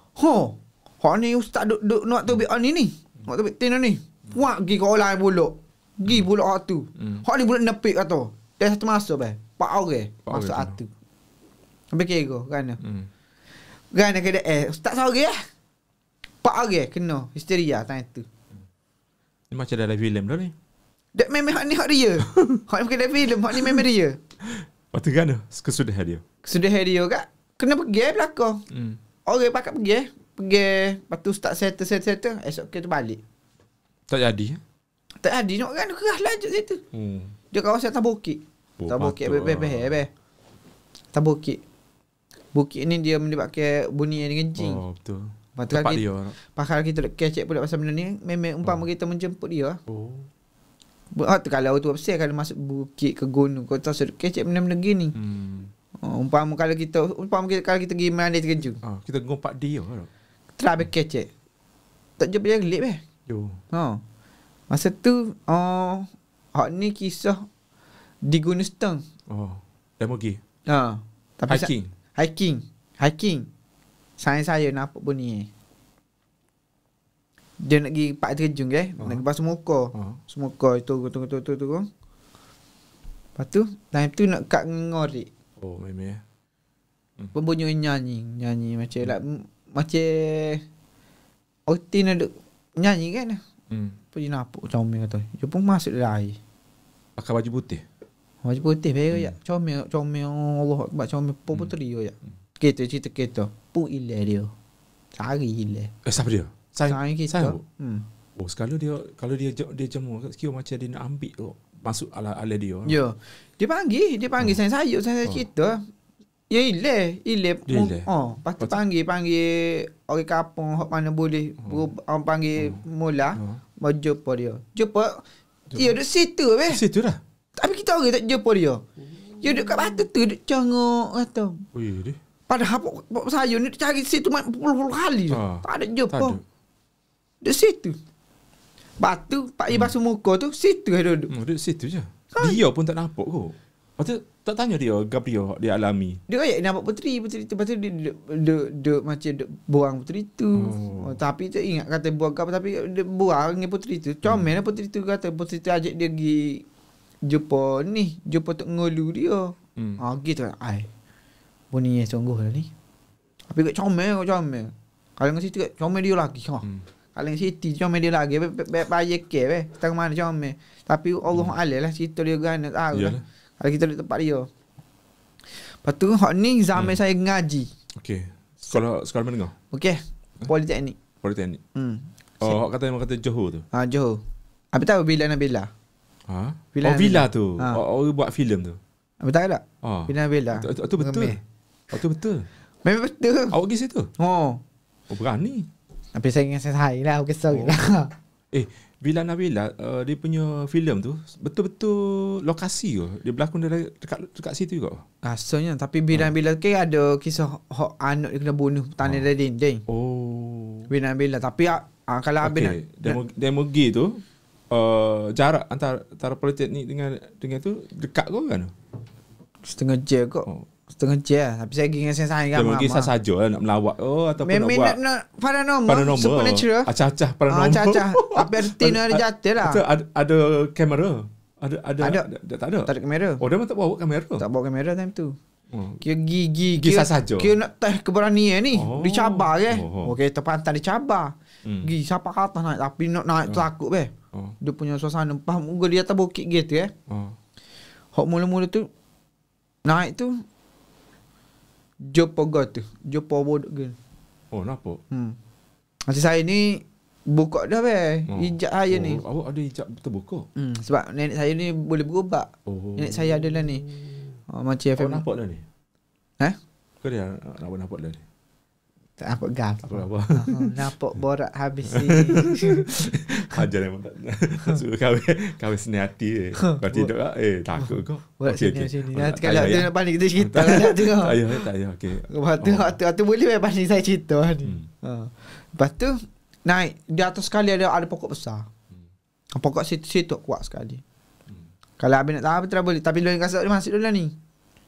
Speaker 3: Hak ni ustaz duk nak tubik ni. Nak tubik tin ni. Puak pergi ke orang pula. Pergi pula hak tu. Hak ni pula nepik kata. Dia satu masuk Pak orang masuk atu. Sampai kira kan. Kan kena ustaz sorry Pak orang kena histeria time tu.
Speaker 2: Ni macam dalam filem dah ni.
Speaker 3: Dek memang hak ni hak dia. Hak ni bukan dalam filem, hak ni memang dia.
Speaker 2: Lepas tu kan kesudahan dia.
Speaker 3: Kesudahan dia kak. Kena pergi belakang. Orang pakat pergi. Lepas tu ustaz settle. Esok kita balik.
Speaker 2: Tak jadi.
Speaker 3: Tak jadi. Nak kan keras lanjut situ. Dia kawasan Tabukit. Tabukit bebeh. Tabukit. Bukit ni dia menyebabkan bunyi yang kencing.
Speaker 2: Oh betul.
Speaker 3: Tempat
Speaker 2: dia.
Speaker 3: Pasal kita kecek pula pasal benda ni. Memang umpama kita menjemput dia. Tu kalau tu pasal kalau masuk bukit ke gunung. Kau tahu kecek benda-benda gini. Umpama kalau kita pergi mandi terkejut.
Speaker 2: Kita ngompak dia lah.
Speaker 3: Terlalu kecek. Tak jumpa dia gelip Masa tu hak ni kisah di Gunung Steng.
Speaker 2: Dah pergi.
Speaker 3: Tapi hiking. Saya nampak bunyi. Dia nak pergi Pak Terjun Nak pergi basuh muka. Semuka tunggu. Lepas tu time tu nak kat ngorek.
Speaker 2: Memang
Speaker 3: Pembunyi nyanyi macam Otin ada nyanyi kan. Pergi nampak comel kata. Dia pun masuk dalam air.
Speaker 2: Pakai baju putih.
Speaker 3: Baju putih ya. Comel Allah Akbar comel puteri ya. Cerita kita pun ilah dia. Cari ilah.
Speaker 2: Siapa dia?
Speaker 3: Saya kita.
Speaker 2: Sekali kalau dia jemur kira macam dia nak ambil tu. Masuk ala dia.
Speaker 3: Ya. Dia panggil saya cerita. Ya ilah. Lepas tu panggil orang kampung hak mana boleh orang panggil mula mau jumpa dia. Dia duduk situ
Speaker 2: Situ dah.
Speaker 3: Tapi kita orang tak jumpa dia. Dia duduk kat batu tu duduk cengok kata.
Speaker 2: Dia.
Speaker 3: Padahal pok sayur ni cari situ puluh-puluh kali. Tak ada jumpa. Duduk situ. Batu Pak I basuh muka tu situ dia duduk.
Speaker 2: Duduk situ je. Dia pun tak nampak kot. Lepas tu tak tanya dia dia alami.
Speaker 3: Dia kayak nampak puteri tu. Lepas tu dia duduk macam duduk buang puteri tu. Tapi tak ingat kata buang apa. Tapi dia buang dengan puteri tu. Comel lah puteri tu kata. Puteri tu ajak dia pergi jumpa Tok Ngulu dia. Gitu kan. Bunyi sungguh lah ni. Tapi kat comel. Kalau dengan situ kat comel dia lagi. Kalau dengan situ comel dia lagi. Bayar ke setengah mana comel. Tapi Allah alih lah cerita dia gana tahu lah. Kalau kita duduk tempat dia. Lepas tu hak ni zaman saya ngaji.
Speaker 2: Okey. Sekolah menengah.
Speaker 3: Okey. Politeknik.
Speaker 2: Hak kata Johor tu.
Speaker 3: Johor. Apa tahu Villa Nabila?
Speaker 2: Villa tu. Orang buat filem tu.
Speaker 3: Apa tahu tak? Villa Nabila.
Speaker 2: Itu betul. Itu betul.
Speaker 3: Memang betul.
Speaker 2: Awak pergi situ? Berani.
Speaker 3: Tapi saya ingat saya lah. Kesal lah.
Speaker 2: Villa Nabila dia punya filem tu betul-betul lokasi ke? Dia berlakon dekat situ juga.
Speaker 3: Rasanya tapi Villa Nabila ke ada kisah hak anak dia kena bunuh tanah dari dinding. Villa Nabila tapi kalau abang
Speaker 2: dia pergi tu jarak antara politeknik dengan tu dekat ke kan?
Speaker 3: Setengah jam kok. Setengah jam. Tapi saya ingat saya
Speaker 2: kan. Dia pergi saja lah nak melawat ataupun
Speaker 3: nak buat
Speaker 2: nak
Speaker 3: paranormal. Supernatural.
Speaker 2: Acah-acah paranormal.
Speaker 3: Acah-acah. Tapi ada tina ada jatuh lah.
Speaker 2: Ada kamera. Ada. Tak ada.
Speaker 3: Tak ada kamera.
Speaker 2: Dia tak bawa kamera.
Speaker 3: Tak bawa kamera time tu. Kira gigi
Speaker 2: saja.
Speaker 3: Kira nak test keberanian ni. Dicabar ke. Kereta pantai dicabar. Gi siapa kata naik tapi nak naik tu takut be. Dia punya suasana faham muka dia atas bukit gitu Hok mula-mula tu naik tu Jopo bodoh ke.
Speaker 2: Kenapa?
Speaker 3: Macam saya ni buka dah be. Hijab saya ni.
Speaker 2: Awak ada hijab terbuka?
Speaker 3: Sebab nenek saya ni boleh berubat. Nenek saya adalah ni. Macam FM.
Speaker 2: Nampak dah ni? Kau dia nampak dah ni?
Speaker 3: Tak nampak gap.
Speaker 2: Apa?
Speaker 3: Nampak borak habis ni.
Speaker 2: Ajar memang tak suka kahwin seni hati. Kau tidur tak? Takut kau.
Speaker 3: Borak sini. Nanti kalau tu nak panik kita cerita lah tu.
Speaker 2: Tak payah. Okey.
Speaker 3: Lepas tu boleh panik saya cerita ni. Lepas tu naik di atas sekali ada pokok besar. Pokok situ kuat sekali. Kalau habis nak tahu tak boleh. Tapi luar kasut dia masuk dulu ni.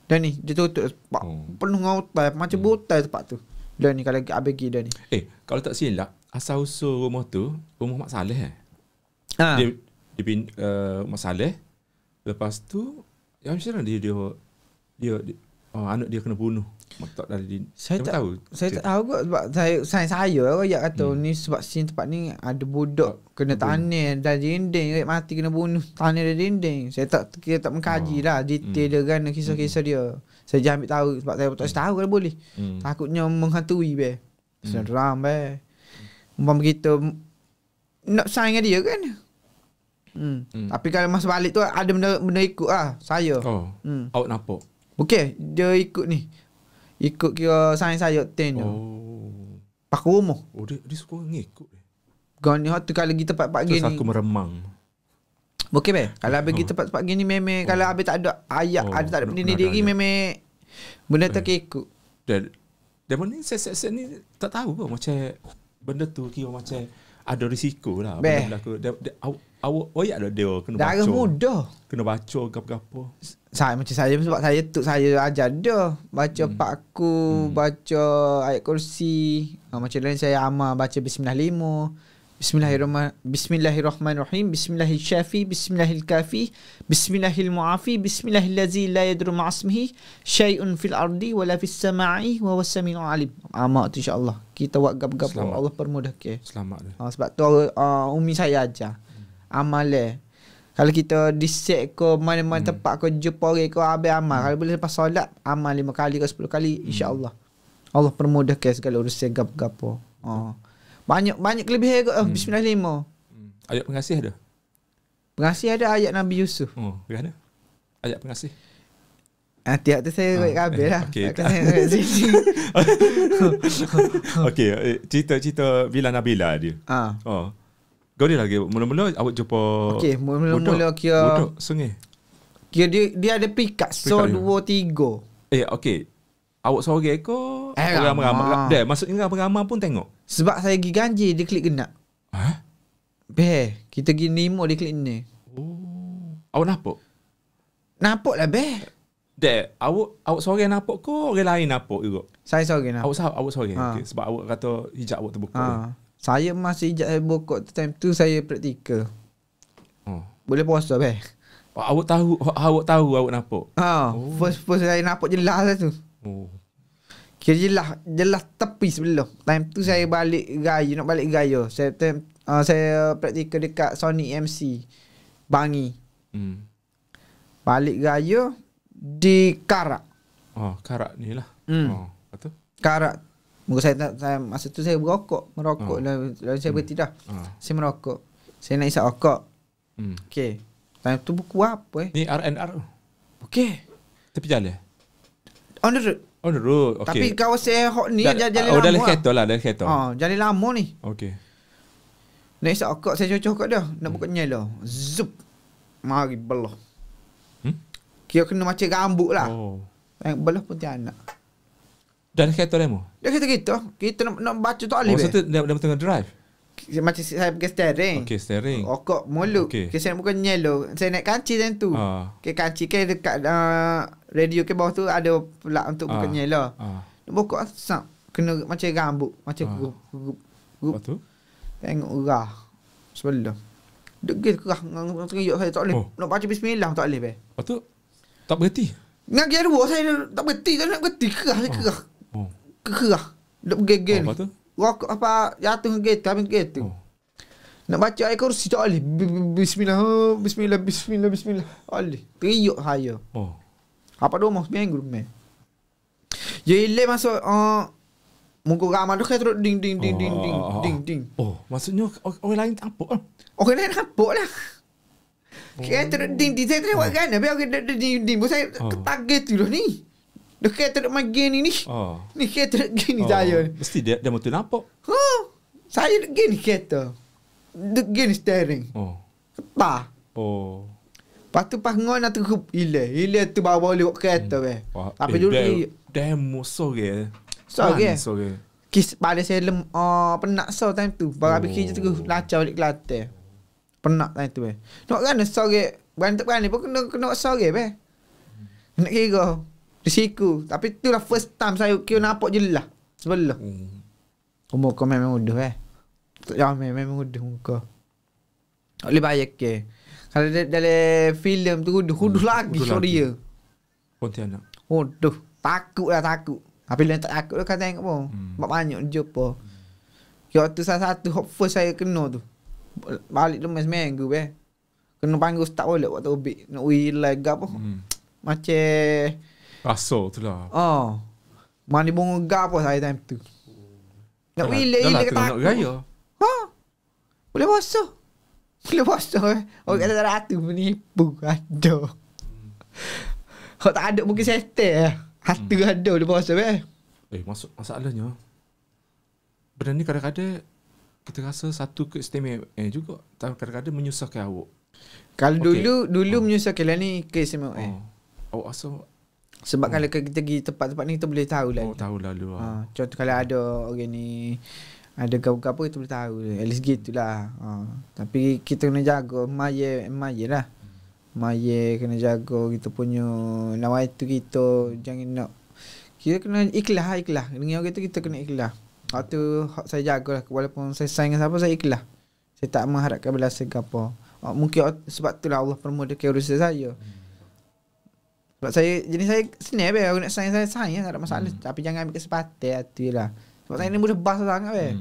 Speaker 3: Dan ni dia tutup penuh dengan hutan macam hutan tempat tu. Dan ni kalau habis pergi dah ni.
Speaker 2: Kalau tak silap asal usul rumah tu rumah Mak Saleh Dia Mak Saleh. Lepas tu yang macam mana dia anak dia kena bunuh. Tak dari
Speaker 3: saya tak tahu. Saya tak tahu kot sebab saya ayat kata ni sebab sini tempat ni ada budak kena tanah dan dinding mati kena bunuh tanah dan dinding. Kita tak mengkaji lah detail dia kan kisah-kisah dia. Saya jangan ambil tahu sebab saya tak tahu kalau boleh. Takutnya menghantui be. Seram be. Umpama kita nak saing dengan dia kan. Tapi kalau masa balik tu ada benda ikut lah saya.
Speaker 2: Awak nampak?
Speaker 3: Okey, dia ikut ni. Ikut kira sains saya ten tu. Pakai rumah.
Speaker 2: Dia suka ngikut.
Speaker 3: Gani hot kalau kita tempat gini.
Speaker 2: Terus aku meremang.
Speaker 3: Okey be. Kalau habis kita tempat gini memang kalau habis tak ada ayat, ada tak ada benda diri memang benda tak ikut.
Speaker 2: Dan ni set ni tak tahu pun macam benda tu kira macam ada risiko lah. Benda aku awak ada dia kena baca. Darah
Speaker 3: mudah.
Speaker 2: Kena baca gapo-gapo.
Speaker 3: Macam saya sebab saya ajar dia baca pakku, baca ayat kursi. Macam lain saya amal baca Bismillahirrahmanirrahim. Bismillahirrahmanirrahim. Bismillahirkafi. Bismillahilmuafi. Bismillahillazi la yadru ma'asmihi syai'un fil ardi wala fis sama'i wa huwas samiul alim. Amal tu insya-Allah. Kita buat gap-gap Allah permudah ke.
Speaker 2: Selamat dah.
Speaker 3: Sebab tu umi saya ajar. Amal kalau kita diset ke mana-mana tempat ke jumpa orang ke habis amal. Kalau boleh lepas solat amal 5 kali ke 10 kali insya-Allah. Allah permudahkan segala urusan gapo-gapo. Banyak kelebihan ke bismillah.
Speaker 2: Ayat pengasih ada?
Speaker 3: Pengasih ada ayat Nabi Yusuf.
Speaker 2: Ada. Ayat pengasih.
Speaker 3: Tiap tu saya buat kabel lah.
Speaker 2: Okey, cerita bila Nabila dia. Kau dia lagi mula-mula awak jumpa.
Speaker 3: Okey, mula-mula kira
Speaker 2: budak sungai.
Speaker 3: Kira dia ada pikat so 2 3.
Speaker 2: Okey. Awak seorang ke ramai-ramai? Maksudnya ramai-ramai pun tengok.
Speaker 3: Sebab saya pergi ganjil dia klik kena. Kita pergi Nemo dia klik ni.
Speaker 2: Awak nampak?
Speaker 3: Nampak lah
Speaker 2: awak seorang nampak ke orang lain nampak juga?
Speaker 3: Saya seorang nampak.
Speaker 2: Awak seorang. Okay. Sebab awak kata hijab awak terbuka.
Speaker 3: Saya masih hijab saya buka time tu saya praktikal. Boleh puasa
Speaker 2: Awak tahu awak nampak.
Speaker 3: First saya nampak jelas lah tu. Kira jelas tepi sebelum. Time tu saya nak balik gaya. Saya praktikal dekat Sony MC Bangi. Balik gaya di Karak.
Speaker 2: Karak ni lah. Betul.
Speaker 3: Karak. Muka saya masa tu saya merokok lah saya berhenti dah. Saya merokok. Saya nak isap rokok. Okey. Time tu buku apa
Speaker 2: Ni RNR.
Speaker 3: Okey.
Speaker 2: Tepi jalan.
Speaker 3: On the road.
Speaker 2: Okay.
Speaker 3: Tapi kawasan hok ni jalan lama.
Speaker 2: Dalam kereta lah, dalam kereta.
Speaker 3: Jalan lama ni.
Speaker 2: Okey.
Speaker 3: Nak isap rokok saya cocok kat dia. Nak buka nyala. Zup. Mari belah. Kira kena macam rambut lah. Yang belah pun tiada anak.
Speaker 2: Dalam kereta demo?
Speaker 3: Dia kita nak baca tak boleh.
Speaker 2: Maksudnya dia tengah drive?
Speaker 3: Macam saya pakai steering.
Speaker 2: Okey, steering.
Speaker 3: Rokok mulut. Okay. Saya nak buka nyelo. Saya naik kanci macam tu. Kanci ke dekat radio ke bawah tu ada pelak untuk buka nyelo. Nak buka sap. Kena macam rambut. Macam gup.
Speaker 2: Lepas tu?
Speaker 3: Tengok gerah. Sebelum. Degil kerah. Teriak saya tak boleh. Nak baca bismillah tak boleh.
Speaker 2: Lepas tu? Tak berhenti?
Speaker 3: Ngagi dua saya tak berhenti, tak nak berhenti. Kerah. Kerah. Duk bergegel.
Speaker 2: Apa tu?
Speaker 3: Rokok apa jatuh ke kereta, habis kereta. Nak baca ayat kursi tak boleh. Bismillah. Boleh. Teriuk saya. Apa dah mau seminggu rumah. Jadi masuk muka ramah tu terus ding.
Speaker 2: Maksudnya orang lain tak apa.
Speaker 3: Orang lain nampak lah. Kira terus ding. Saya tengok kan. Habis orang ding. Saya ketaget tu lah ni. Dia kata terus main gini ni. Ni kata terus gini saya.
Speaker 2: Mesti dia betul nampak.
Speaker 3: Saya gini kata. Dia gini steering. Ketah. Lepas tu pas ngon nak terus hilang tu bawa lewat kereta Tapi dulu
Speaker 2: demo sore.
Speaker 3: Kis pada saya penat time tu. Baru habis kerja terus lacau balik Kelantan. Penat time tu Nak kan sore berani pun kena sore Nak kira risiko. Tapi tu lah first time saya kira nampak jelas sebelah. Muka memang mudah Ya memang mudah muka. Tak boleh bayar ke. Kalau dalam filem tu huduh lagi sorry.
Speaker 2: Pontianak.
Speaker 3: Takut. Tapi lain tak takut kan tengok pun. Sebab banyak jumpa. Kira tu salah satu hot first saya kena tu. Balik lemas seminggu Kena panggil ustaz boleh waktu ubik. Nak wilayah ke apa. Macam
Speaker 2: rasa tu lah.
Speaker 3: Mani bunga gap apa saya time tu. Nak wilayah ke takut.
Speaker 2: Nak gaya.
Speaker 3: Boleh basuh. Orang kata ratu menipu. Aduh. Kalau tak ada mungkin settle hati ada boleh basuh
Speaker 2: masuk masalahnya. Benda ni kadang-kadang kita rasa satu keistimewaan juga. Kadang-kadang menyusahkan awak.
Speaker 3: Kalau dulu menyusahkan lah ni keistimewaan.
Speaker 2: Awak rasa
Speaker 3: sebab kalau kita pergi tempat-tempat ni kita boleh tahu lah.
Speaker 2: Tahu lalu.
Speaker 3: Contoh kalau ada orang ni ada gap-gap kita boleh tahu. At least gitulah. Tapi kita kena jaga maya lah. Maya kena jaga kita punya lawan itu kita jangan nak kita kena ikhlas. Dengan orang tu kita kena ikhlas. Waktu saya jagalah walaupun saya sayang siapa saya ikhlas. Saya tak mengharapkan balasan ke apa. Mungkin sebab itulah Allah permudahkan urusan saya. Sebab saya senang orang nak sayang saya tak ada masalah. Tapi jangan ambil kesempatan hati lah. Sebab saya ni mudah bas sangat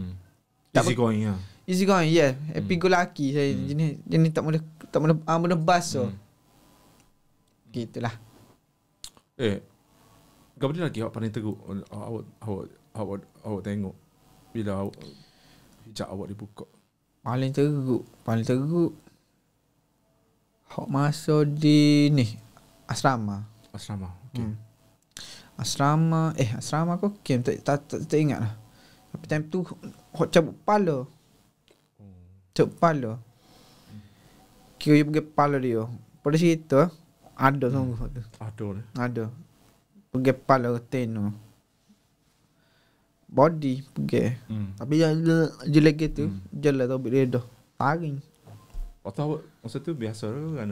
Speaker 3: Easy going happy go lucky saya jenis tak mudah bas gitulah.
Speaker 2: Kau benda lagi awak paling teruk awak tengok bila hijab awak dibuka.
Speaker 3: Paling teruk awak masuk di ni asrama. Okay. Asrama aku game tak ingat lah. Tapi time tu hok cabut kepala. Kira pergi kepala dia. Pada situ ada sungguh tu. Ada. Pergi kepala teno. Body pergi. Tapi je lagi tu jelas tu dia dah taring.
Speaker 2: Atau masa tu biasa kan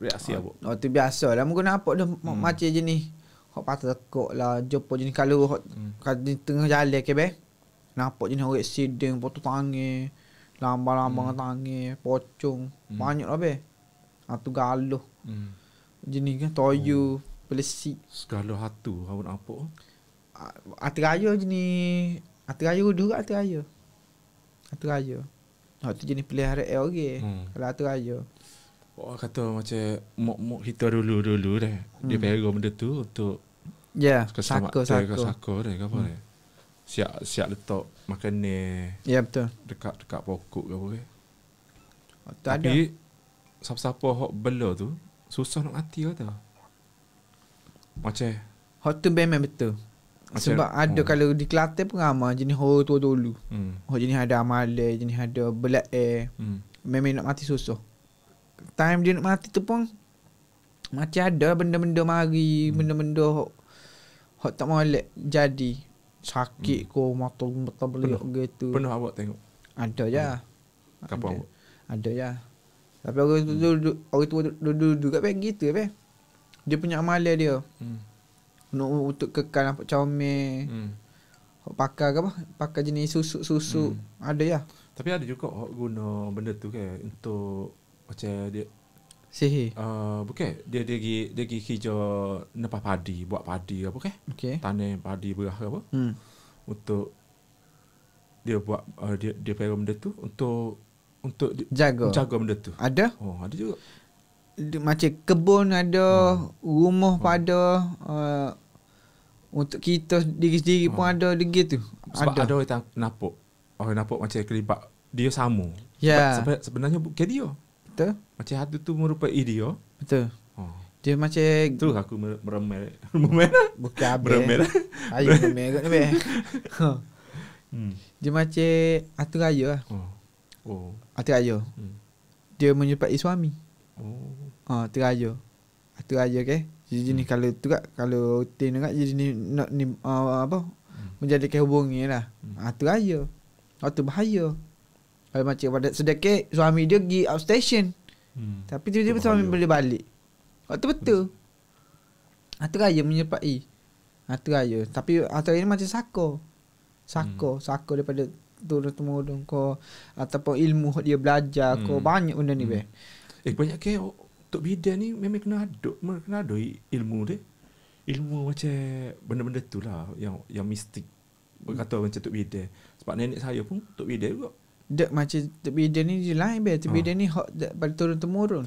Speaker 2: reaksi awak.
Speaker 3: Tu biasa lah. Mungkin nampak dah macam jenis hok patah tekuk lah. Jumpa jenis kalau hok di tengah jalan ke nampak jenis orang accident potong tangan, lambang-lambang tangan, pocong. Banyak lah tu galuh. Jenis kan toyo, pelesik.
Speaker 2: Segala hatu awak nampak.
Speaker 3: Hati raya jenis hati raya dulu hati raya. Tu jenis peliharaan orang. Kalau hati raya.
Speaker 2: Orang kata macam mok kita dulu dah. Dia pegang benda tu untuk
Speaker 3: saka
Speaker 2: dah apa dah. Siap letak makanan.
Speaker 3: Ya betul.
Speaker 2: Dekat pokok ke apa ke.
Speaker 3: Tapi
Speaker 2: siapa hok bela tu susah nak mati kata. Macam
Speaker 3: hot tu memang betul. Sebab ada kalau di Kelantan pun ramai jenis hot tu dulu. Jenis ada amalan, jenis ada belak memang nak mati susah. Time dia nak mati tu pun macam ada benda-benda mari, benda-benda hot tak molek jadi sakit ko mata belik gitu.
Speaker 2: Penuh awak tengok.
Speaker 3: Ada je.
Speaker 2: Kapan awak?
Speaker 3: Ada je. Tapi orang tu duduk kat beg gitu Dia punya amalan dia. Untuk kekal nampak comel. Pakai apa? Pakai jenis susu. Ada ya.
Speaker 2: Tapi ada juga orang guna benda tu kan untuk macam dia
Speaker 3: Sihir.
Speaker 2: Bukan dia pergi kerja nepah padi, buat padi apa ke?
Speaker 3: Okey.
Speaker 2: Tanam padi berah ke apa? Untuk dia buat dia pergi benda tu untuk jaga benda tu.
Speaker 3: Ada?
Speaker 2: Oh, ada juga.
Speaker 3: Macam kebun ada, rumah pun ada, untuk kita diri sendiri pun ada gitu.
Speaker 2: Sebab ada orang nampak. Orang nampak macam kelibat dia sama.
Speaker 3: Ya.
Speaker 2: Sebab sebenarnya bukan dia.
Speaker 3: Betul?
Speaker 2: Macam hati tu merupai dia.
Speaker 3: Betul.
Speaker 2: Oh.
Speaker 3: Dia macam
Speaker 2: Tu aku meremel.
Speaker 3: bukan habis.
Speaker 2: Meremel.
Speaker 3: Ayo meremel kat ni. Dia macam hati raya lah.
Speaker 2: Oh.
Speaker 3: Hati raya. Dia menyerupai suami.
Speaker 2: Oh.
Speaker 3: Hati raya. Hati raya ke? Jadi jenis kalau tu kat, kalau tin kat jadi jenis nak ni menjadikan hubungan lah. Hati raya. Waktu bahaya. Kalau macam pada sedekit suami dia pergi outstation. Tapi tiba-tiba suami boleh balik. Waktu betul. Hati raya menyerupai. Hati raya. Tapi hati raya ni macam Sako daripada turun-temurun kau ataupun ilmu dia belajar kau banyak benda ni
Speaker 2: Banyak ke Tok Bidan ni memang kena ada ilmu dia. Ilmu macam benda-benda tu lah yang mistik. Berkata macam Tok Bidan. Sebab nenek saya pun Tok Bidan juga.
Speaker 3: Dek macam Tok Bidan ni dia lain Tok Bidan ni hak daripada turun-temurun.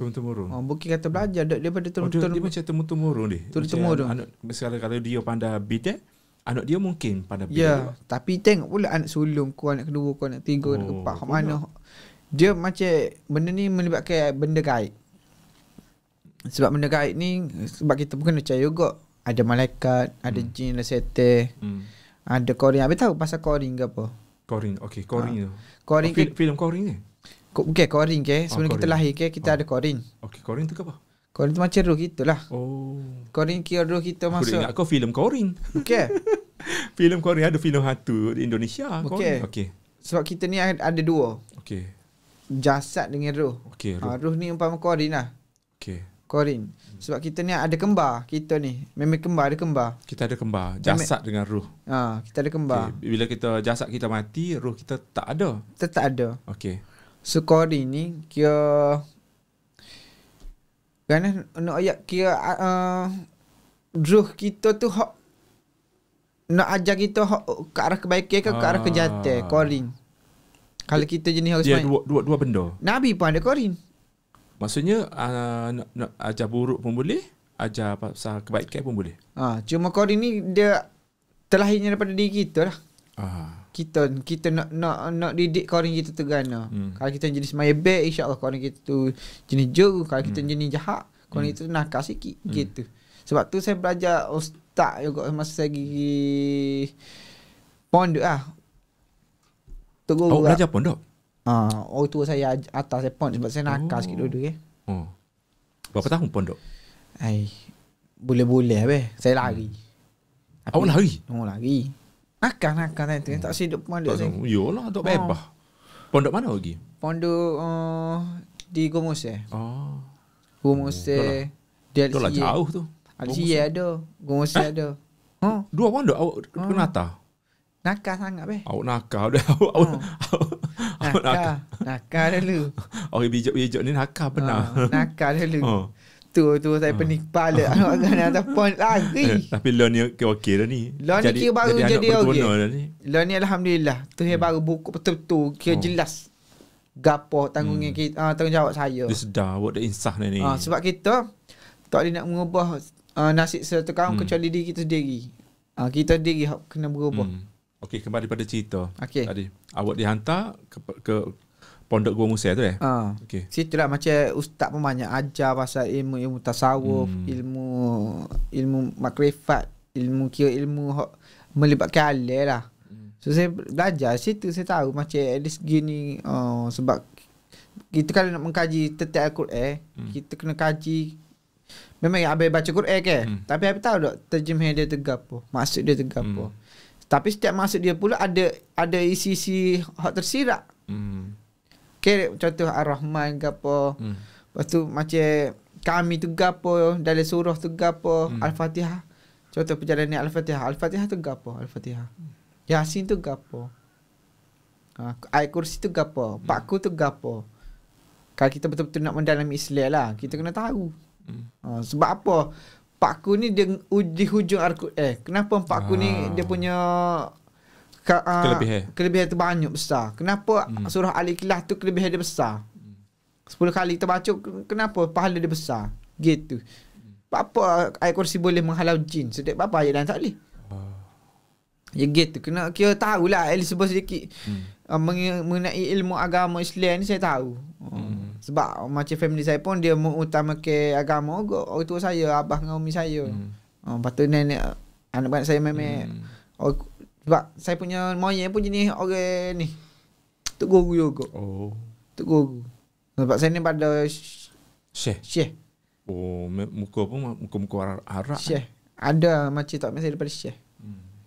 Speaker 3: Bukan kata belajar daripada turun-temurun.
Speaker 2: Dia macam turun-temurun dia.
Speaker 3: Turun-temurun.
Speaker 2: Misalnya kalau dia pandai bidan, anak dia mungkin pandai bidan.
Speaker 3: Ya,
Speaker 2: juga.
Speaker 3: tapi tengok pula anak sulung kau, anak kedua kau, anak tiga, anak keempat. Hak mana dia macam benda ni melibatkan benda gaib. Sebab benda gaib ni sebab kita pun kena percaya juga. Ada malaikat, ada jin, ada setan. Ada korin. Habis tahu pasal korin ke apa?
Speaker 2: Korin. Okey, korin tu.
Speaker 3: Korin
Speaker 2: filem korin ni.
Speaker 3: Bukan korin ke? Sebelum kita
Speaker 2: korin.
Speaker 3: lahir ke kita ada korin.
Speaker 2: Okey, korin tu ke apa?
Speaker 3: Korin tu macam roh kita lah.
Speaker 2: Oh.
Speaker 3: Korin kira roh kita
Speaker 2: Aku
Speaker 3: masuk.
Speaker 2: ingat kau filem korin.
Speaker 3: Okey.
Speaker 2: Filem korin ada filem hantu di Indonesia. Okey.
Speaker 3: Sebab kita ni ada dua.
Speaker 2: Okey.
Speaker 3: Jasad dengan roh.
Speaker 2: Okey,
Speaker 3: roh ni umpama korin lah.
Speaker 2: Okey.
Speaker 3: Korin. Sebab kita ni ada kembar. Kita ni memang kembar, ada kembar.
Speaker 2: Kita ada kembar, jasad dengan ruh.
Speaker 3: Kita ada kembar.
Speaker 2: Okay. Bila kita jasad kita mati, ruh kita tak ada.
Speaker 3: Tetap ada.
Speaker 2: Okey.
Speaker 3: So korin ni kira kerana nak ayat kira ruh kita tu hak nak ajar kita hak ke arah kebaikan ke arah kejahatan. Korin. Kalau kita jenis harus
Speaker 2: dia dua benda.
Speaker 3: Nabi pun ada korin.
Speaker 2: Maksudnya nak ajar buruk pun boleh, ajar pasal kebaikan pun boleh.
Speaker 3: Cuma korin ni dia terlahirnya daripada diri kita lah. Kita nak didik korin kita tu gana. Kalau kita jenis maya baik, insya-Allah korin kita tu jenis jauh. Kalau kita jenis jahat, korin kita tu nakal sikit gitu. Sebab tu saya belajar ustaz juga masa saya pergi pondok lah.
Speaker 2: Belajar pondok?
Speaker 3: Tua saya atas saya pondok sebab saya nakal sikit dulu ke.
Speaker 2: Berapa tahun pondok?
Speaker 3: Boleh-boleh saya lari.
Speaker 2: Awak lari?
Speaker 3: Lari. Nakal tu tak hidup pondok saya.
Speaker 2: Yolah, tak bebas. Pondok mana lagi?
Speaker 3: Pondok di Gomose. Gomose.
Speaker 2: Dia lah jauh tu.
Speaker 3: Alsia ada, Gomose ada.
Speaker 2: Dua pondok awak kena atas.
Speaker 3: Nakal sangat
Speaker 2: Awak nakal dah. Awak
Speaker 3: nakal dulu.
Speaker 2: Orang bijak-bijak ni nakal benar.
Speaker 3: Nakal dulu. Tu saya pening kepala nak kena atas pon lari.
Speaker 2: Tapi lo ni okey dah ni.
Speaker 3: Lo ni kira baru jadi
Speaker 2: okey.
Speaker 3: Lo ni alhamdulillah. Tu saya baru buku betul-betul kira jelas. Gapo tanggungan kita, tanggungjawab saya.
Speaker 2: Dia sedar awak dah insah ni.
Speaker 3: Sebab kita tak boleh nak mengubah nasib satu kaum kecuali diri kita sendiri. Kita sendiri kena berubah.
Speaker 2: Okey, kembali pada cerita
Speaker 3: tadi.
Speaker 2: Awak dihantar ke Pondok Gua Musa tu
Speaker 3: Okey. Situlah macam ustaz pun banyak ajar pasal ilmu tasawuf, ilmu makrifat, ilmu melibatkan alih lah. So saya belajar situ, saya tahu macam at least gini. Sebab kita kalau nak mengkaji tentang Al-Quran, kita kena kaji. Memang habis baca Quran ke, tapi habis tahu tak terjemah dia tu gapo, maksud dia tu gapo. Tapi setiap maksud dia pula ada isi-isi hak tersirat. Okay, contoh Ar-Rahman ke apa. Lepas tu macam kami tu gapo, dalam surah tu gapo, Al-Fatihah. Contoh perjalanan Al-Fatihah. Al-Fatihah tu gapo, Al-Fatihah. Yasin tu gapo. Ayat kursi tu gapo, Pakku tu gapo. Kalau kita betul-betul nak mendalami Islam lah, kita kena tahu. Sebab apa? Pak Ku ni dia di hujung Al-Quran. Kenapa Pak Ku ni dia punya kelebihan tu banyak besar? Kenapa surah Al-Ikhlas tu kelebihan dia besar? 10 kali kita baca, kenapa pahala dia besar? Gitu. Apa ayat kursi boleh menghalau jin? Sedek apa ayat dan tak boleh? Ya gitu. Kena kira tahulah at least sedikit mengenai ilmu agama Islam ni saya tahu. Sebab macam family saya pun dia mengutamakan agama juga. Orang tua saya, abah dengan umi saya. Lepas tu nenek anak-anak saya memang sebab saya punya moyang pun jenis orang ni Tok Guru juga. Tok Guru. Sebab saya ni pada Syekh.
Speaker 2: Muka pun muka Arab.
Speaker 3: Syekh. Ada macam tak mesti daripada Syekh.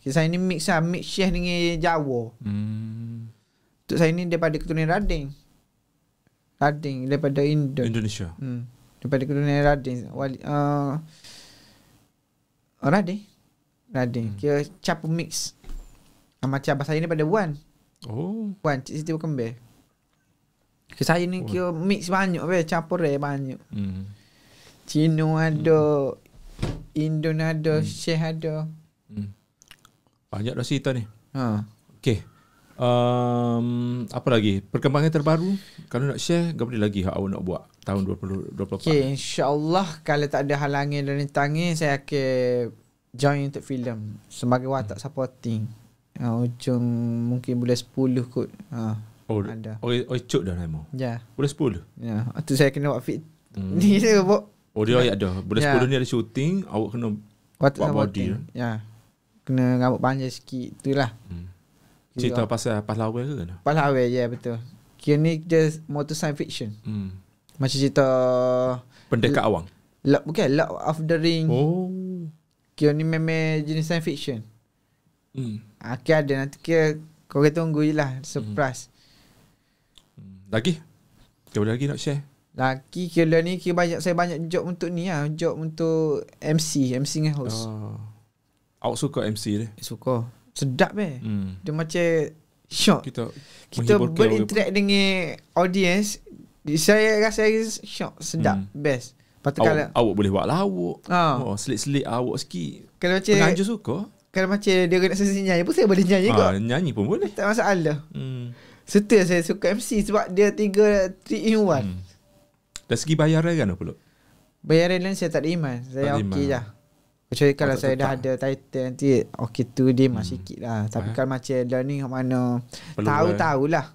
Speaker 3: Saya ni mix Syekh dengan Jawa. Untuk saya ni daripada keturunan Rading daripada Indonesia. Daripada keturunan Rading. Rading. Kira campur mix. Macam abah saya ni pada Wan. Wan, Cik Siti Kembe. Saya ni kira mix banyak campur banyak. Cino ada, Indon ada, Syekh ada.
Speaker 2: Banyak dah cerita ni. Okay. Apa lagi? Perkembangan terbaru? Kalau nak share, apa lagi awak nak buat tahun 2024?
Speaker 3: Okay, insyaAllah kalau tak ada halangan dan rintangan, saya akan join untuk filem sebagai watak supporting. Ujung mungkin bulan 10 kot. Ada.
Speaker 2: Cuk dah nama.
Speaker 3: Ya.
Speaker 2: Bulan 10?
Speaker 3: Ya. Tu saya kena buat fit. Ni saya buat.
Speaker 2: Dia ayat dah. Bulan 10 ni ada shooting, awak kena
Speaker 3: watak
Speaker 2: buat body.
Speaker 3: Ya. Kena rambut panjang sikit. Itulah.
Speaker 2: Cerita pasal pahlawan ke kan?
Speaker 3: Pahlawan, ya betul. Kira ni dia motor science fiction. Macam cerita
Speaker 2: Pendekar Awang.
Speaker 3: Bukan Lord of the Ring. Kira ni memang jenis science fiction. Kira ada nanti kira korang tunggu je lah. Surprise.
Speaker 2: Lagi? Kira lagi nak share?
Speaker 3: Lagi kira ni kira saya banyak job untuk ni lah. Job untuk MC dengan host.
Speaker 2: Awak suka MC dia?
Speaker 3: Suka. Sedap dia macam shock. Kita berinteract dengan audience. Saya rasa shock. Sedap. Best. Lepas tu
Speaker 2: awak boleh buat lawak. Selit-selit awak sikit.
Speaker 3: Kalau macam
Speaker 2: penganjur suka.
Speaker 3: Kalau macam dia nak sesi nyanyi pun saya boleh nyanyi juga.
Speaker 2: Nyanyi pun boleh.
Speaker 3: Tak masalah. Setul saya suka MC sebab dia 3 in 1.
Speaker 2: Dari segi bayaran kan pula?
Speaker 3: Bayaran lain saya tak ada iman. Saya okey je. Kecuali kalau saya dah ada title nanti okey tu dia sikit lah. Tapi kalau macam learning mana tahu-tahulah.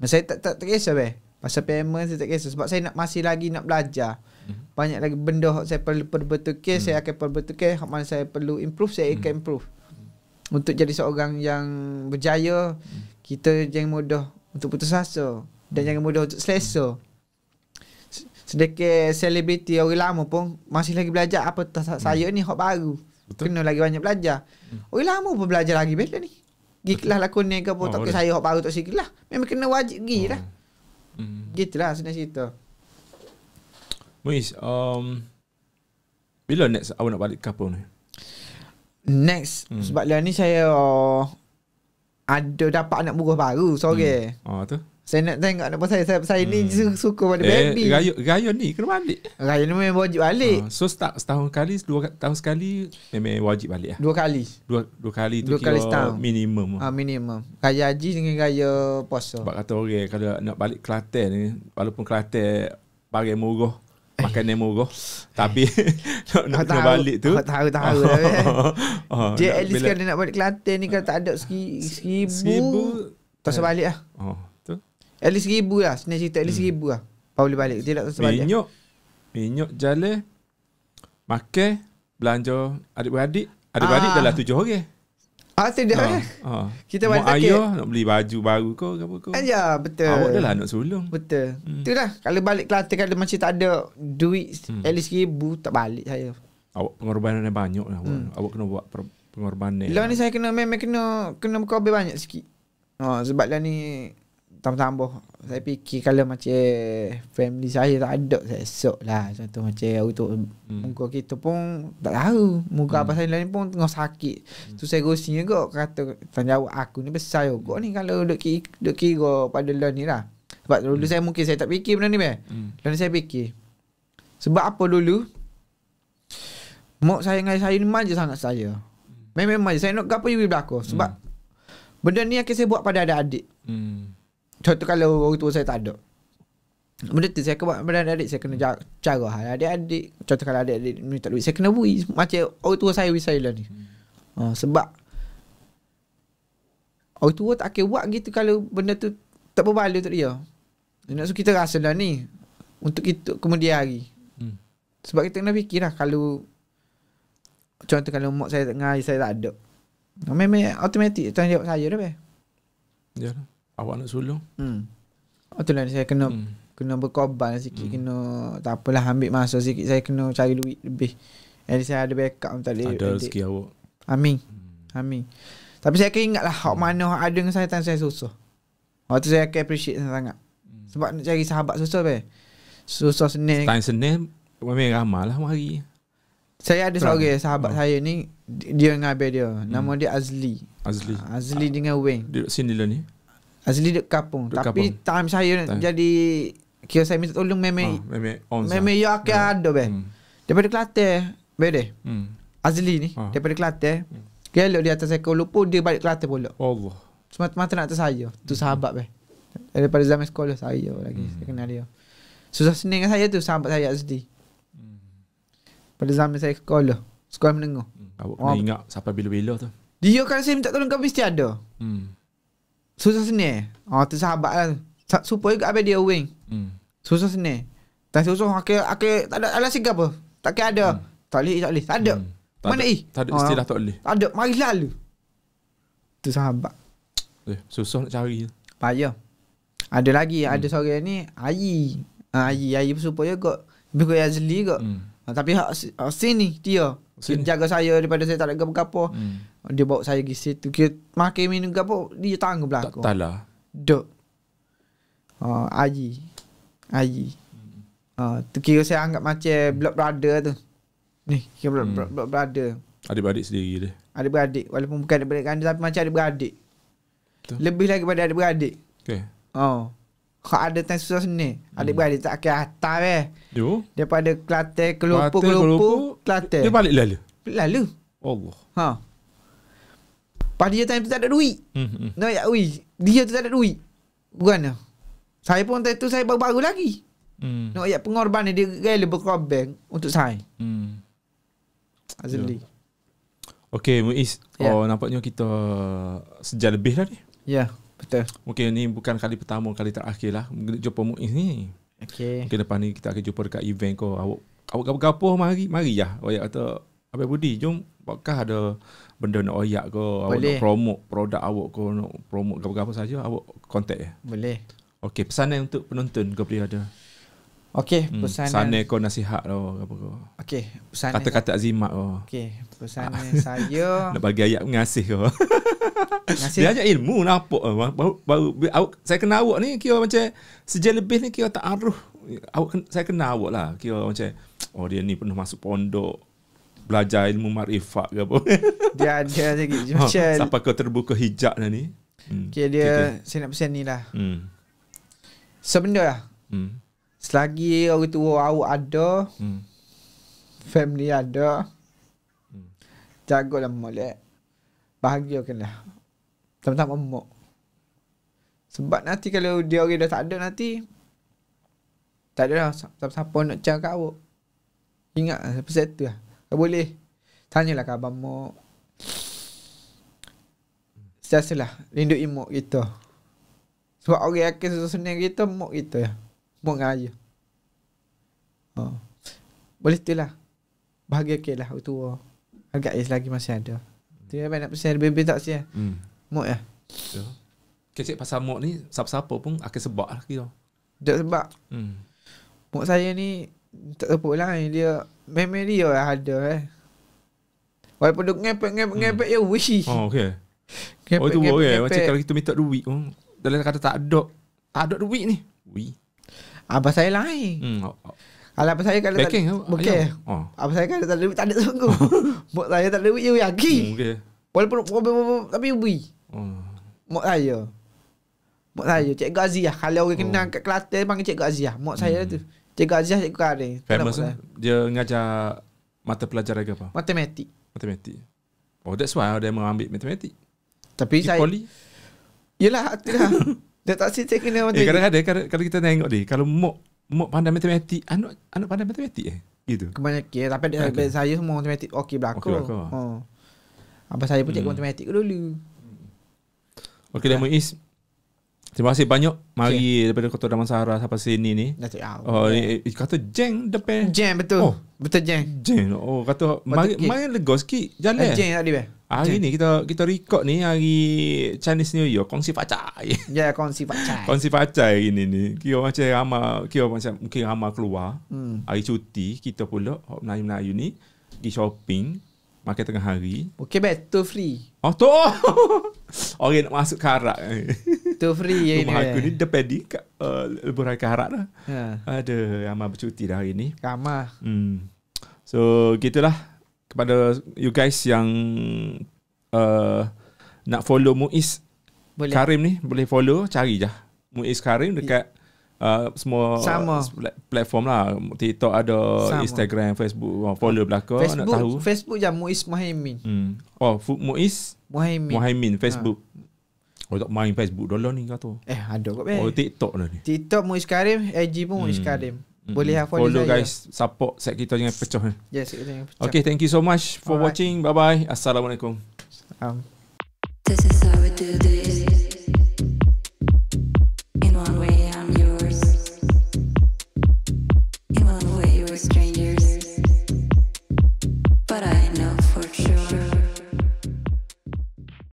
Speaker 3: Saya tak kisah pasal payment saya tak kisah. Sebab saya masih lagi nak belajar. Banyak lagi benda saya perlu perbetulkan. Saya akan perbetulkan. Mana saya perlu improve, saya akan improve. Untuk jadi seorang yang berjaya, kita jangan mudah untuk putus asa. Dan jangan mudah untuk selesa. Sedikit selebriti orang lama pun masih lagi belajar apa saya ni hak baru. Betul. Kena lagi banyak belajar. Orang lama pun belajar lagi bela ni. Pergi kelas lakon ni ke apa tak ke saya hak baru tak sikit lah. Memang kena wajib pergi lah. Gitulah senang cerita.
Speaker 2: Muiz, bila next awak nak balik kapal ni?
Speaker 3: Next sebab lah ni saya ada dapat anak buah baru sore.
Speaker 2: Tu.
Speaker 3: Saya nak tengok anak saya ni suka pada baby.
Speaker 2: Raya ni kena balik.
Speaker 3: Raya ni memang wajib balik.
Speaker 2: So setahun sekali, 2 tahun sekali memang wajib balik lah.
Speaker 3: 2 kali.
Speaker 2: 2 kali tu
Speaker 3: 2 kali setahun.
Speaker 2: Minimum.
Speaker 3: Minimum. Raya haji dengan raya puasa.
Speaker 2: Sebab kata orang kalau nak balik Kelantan ni, walaupun Kelantan barang murah, makan murah, tapi nak balik tu
Speaker 3: tahu dia at least kalau nak balik Kelantan ni kalau tak ada 1,000 tak usah balik lah.
Speaker 2: Tu
Speaker 3: at least 1,000 lah. Senang cerita at least 1,000 lah. Baru boleh balik. Tidak tak usah balik.
Speaker 2: Minyak jalan, makan, belanja adik-beradik dalam 7 orang.
Speaker 3: Tu dah. Kita balik
Speaker 2: ayah nak beli baju baru ke apa ke.
Speaker 3: Ya, betul.
Speaker 2: Awak dah lah nak sulung.
Speaker 3: Betul. Itulah. Kalau balik Kelantan kalau macam tak ada duit at least 1,000 tak balik saya.
Speaker 2: Awak pengorbanan banyak lah. Awak kena buat pengorbanan.
Speaker 3: Lah ni saya memang kena berkorban banyak sikit. Sebab lah ni tambah saya fikir kalau macam family saya tak ada, saya esok lah. Contoh macam untuk muka kita pun tak tahu. Muka apa saya ni pun tengah sakit. Tu saya gosing juga kata tanggungjawab aku ni besar juga ni kalau duk kira pada lah ni lah. Sebab dulu saya mungkin saya tak fikir benda ni Dan saya fikir sebab apa dulu mak saya dengan saya ni manja sangat saya. Memang manja. Saya nak gapo you berlaku. Sebab benda ni akan saya buat pada adik-adik. Contoh kalau orang tua saya tak ada, benda tu saya buat pada adik-adik. Saya kena cara hal adik-adik. Contoh kalau adik-adik minta duit, saya kena beri macam orang tua saya saya lah ni. Sebab orang tua tak akan buat gitu kalau benda tu tak berbaloi untuk dia. Nak suruh kita rasa lah ni untuk kita kemudian hari. Sebab kita kena fikir lah. Kalau contoh kalau mak saya dengan ayah saya tak ada, memang automatik tanggungjawab saya dah.
Speaker 2: Ya lah. Awak nak sulung.
Speaker 3: Itulah saya kena berkorban sikit. Kena tak apalah, ambil masa sikit. Saya kena cari duit lebih. Jadi saya ada backup.
Speaker 2: Ada rezeki awak.
Speaker 3: Amin. Tapi saya akan ingat lah hak mana hak ada dengan saya time saya susah. Waktu saya akan appreciate sangat. Sebab nak cari sahabat susah susah senang.
Speaker 2: Time senang memang ramai lah mari.
Speaker 3: Saya ada seorang sahabat saya ni, dia dengan abang dia. Nama dia Azli. Azli dengan Weng.
Speaker 2: Dia sini lah ni.
Speaker 3: Azli duduk Kapung. Tapi time saya jadi kira saya minta tolong memang ya akan ada daripada Kelantan deh. Azli ni daripada Kelantan. Gelok di atas saya, lupa dia balik Kelantan pula.
Speaker 2: Allah.
Speaker 3: Semata-mata nak atas saya. Tu sahabat daripada zaman sekolah saya lagi. Saya kenal dia. Susah senang dengan saya tu sahabat saya Azli. Pada zaman saya sekolah menengah.
Speaker 2: Awak kena ingat sampai bila-bila tu.
Speaker 3: Dia kalau saya minta tolong kau mesti ada. Susah senang. Tu sahabat lah. Supaya juga abang dia Wing. Susah senang. Tak susah tak ada alasan ke apa. Tak ada. Tak boleh. Tak ada. Mana
Speaker 2: tak ada istilah tak boleh.
Speaker 3: Tak ada. Mari lalu. Tu sahabat.
Speaker 2: Susah nak cari.
Speaker 3: Payah. Ada lagi. Ada seorang ni Ayi. Ayi supaya kot. Lebih kot Azli kot. Tapi sini dia jaga saya daripada saya tak ada apa-apa. Dia bawa saya pergi situ. Kita makan minum apa, dia tanggung belakang.
Speaker 2: Tak lah.
Speaker 3: Duk. Ayi. Tu kira saya anggap macam blood brother tu. Ni kira blood brother.
Speaker 2: Adik-beradik sendiri dia.
Speaker 3: Adik-beradik. Walaupun bukan adik-beradik kandung, tapi macam adik-beradik.
Speaker 2: Betul.
Speaker 3: Lebih lagi pada adik-beradik.
Speaker 2: Okay.
Speaker 3: Kalau ada time susah seni, adik-beradik tak akan atas
Speaker 2: Yo.
Speaker 3: daripada Kelantan ke Kelompok Kelantan.
Speaker 2: Dia balik lalu.
Speaker 3: Allah. Pada dia time tu tak ada duit. Nak ya dia tu tak ada duit. Bukan. Saya pun time tu saya baru-baru lagi. Nak ya pengorbanan dia rela berkorban untuk saya. Azli.
Speaker 2: Okey, Muiz. Nampaknya kita sejam lebih dah ni.
Speaker 3: Ya, betul.
Speaker 2: Mungkin ni bukan kali pertama, kali terakhir lah jumpa Muiz ni.
Speaker 3: Okey.
Speaker 2: Mungkin lepas ni kita akan jumpa dekat event kau. Awak gapo mari ya. Awak kata Abang Budi, jom apakah ada benda nak oyak ke, awak nak promote produk awak ke, nak promote gapo-gapo saja, awak contact ya.
Speaker 3: Boleh.
Speaker 2: Okey, pesanan untuk penonton kau boleh ada.
Speaker 3: Okey, pesanan
Speaker 2: kau nasihat lo apa kau.
Speaker 3: Okey, pesanan
Speaker 2: kata-kata azimat kau.
Speaker 3: Okey, pesanan saya
Speaker 2: nak bagi ayat mengasih kau.
Speaker 3: Ngasih.
Speaker 2: Dia ajar ilmu nampak baru saya kenal awak ni kira macam sejam lebih ni kira ta'aruf. Saya kenal awak lah kira macam dia ni pernah masuk pondok, belajar ilmu makrifat ke apa.
Speaker 3: Dia ada lagi macam
Speaker 2: sampai kau terbuka hijab dah ni.
Speaker 3: Okey, dia saya nak pesan ni lah. Sebenarnya lah. Selagi orang tua awak ada, family ada, jagalah molek. Bahagiakanlah. Sama-sama mak. Sebab nanti kalau dia orang dah tak ada nanti, tak ada lah siapa nak jaga awak. Ingat pesan tu lah. Kalau boleh, tanyalah ke abang mak. Sesiasalah lindungi mak kita. Sebab orang akan susah senang kita, mak kita ya. Mak dengan ayah. Boleh tu lah. Bahagiakanlah orang tua. Agak lagi masih ada. Tu yang nak pesan lebih tak siap. Mak ya.
Speaker 2: Kecik pasal mak ni siapa-siapa pun akan sebab lah kira.
Speaker 3: Tak sebab. Mak saya ni tak apa lah. Dia memang dia lah ada walaupun dia ngepek ya wish.
Speaker 2: Okey. Itu boleh. Macam kalau kita minta duit dalam kata tak ada duit ni.
Speaker 3: Abang saya lain. Kalau abang saya kalau
Speaker 2: backing,
Speaker 3: tak abang saya kalau tak ada duit tak ada sungguh. Mak saya tak ada duit je yakin.
Speaker 2: Okey.
Speaker 3: Walaupun tapi bui. Mak saya. Mak saya Cikgu Aziah. Kalau orang kenal kat Kelantan panggil Cikgu Aziah. Mak saya tu Cikgu Aziah, Cikgu Karim.
Speaker 2: Famous lah. Dia ngajar mata pelajaran ke apa?
Speaker 3: Matematik.
Speaker 2: Oh, that's why dia mengambil matematik.
Speaker 3: Tapi
Speaker 2: Di
Speaker 3: saya
Speaker 2: poli?
Speaker 3: Yelah itulah. Dia tak saya kena matematik.
Speaker 2: Kadang-kadang kalau kita tengok dia, kalau Mok pandai matematik, anak pandai matematik gitu.
Speaker 3: Kebanyakan tapi dia saya semua matematik okey belaka. Abang saya pun cikgu matematik dulu.
Speaker 2: Okey dah Muiz. Terima kasih banyak mari daripada Kota Damansara sampai sini ni.
Speaker 3: Dah tak
Speaker 2: Oh, kata jeng depan.
Speaker 3: Jeng betul.
Speaker 2: Oh.
Speaker 3: Betul jeng.
Speaker 2: Jeng. Oh, kata mari lega sikit jalan.
Speaker 3: Jeng tadi be.
Speaker 2: Hari ni kita record ni hari Chinese New Year, kongsi pacai.
Speaker 3: Ya, kongsi pacai.
Speaker 2: Kongsi pacai ini ni. Kira macam mungkin ramai keluar. Hari cuti kita pula Melayu-Melayu ni pergi shopping makan tengah hari.
Speaker 3: Okey betul free.
Speaker 2: Oh tu. Orang nak masuk karak.
Speaker 3: Tu free ya ini.
Speaker 2: Rumah aku ni depan di leburan karak dah.
Speaker 3: Ya.
Speaker 2: Ada ramai bercuti dah hari ni.
Speaker 3: Ramah.
Speaker 2: So gitulah kepada you guys yang nak follow Muiz Karim ni, boleh follow, cari je Muiz Karim dekat semua platform lah. TikTok ada, Instagram, Facebook, follow belakang nak tahu.
Speaker 3: Facebook je Muiz Muhaimin.
Speaker 2: Oh, Muiz Muhaimin Facebook. Oh, tak main Facebook dah lah ni kata.
Speaker 3: Ada kot be.
Speaker 2: Oh, TikTok dah ni.
Speaker 3: TikTok Muiz Karim, IG pun Muiz Karim. Boleh follow
Speaker 2: guys, support set kita jangan pecah.
Speaker 3: Yes, kita jangan pecah.
Speaker 2: Okay, thank you so much for watching. Bye bye. Assalamualaikum.
Speaker 5: This is how we do this.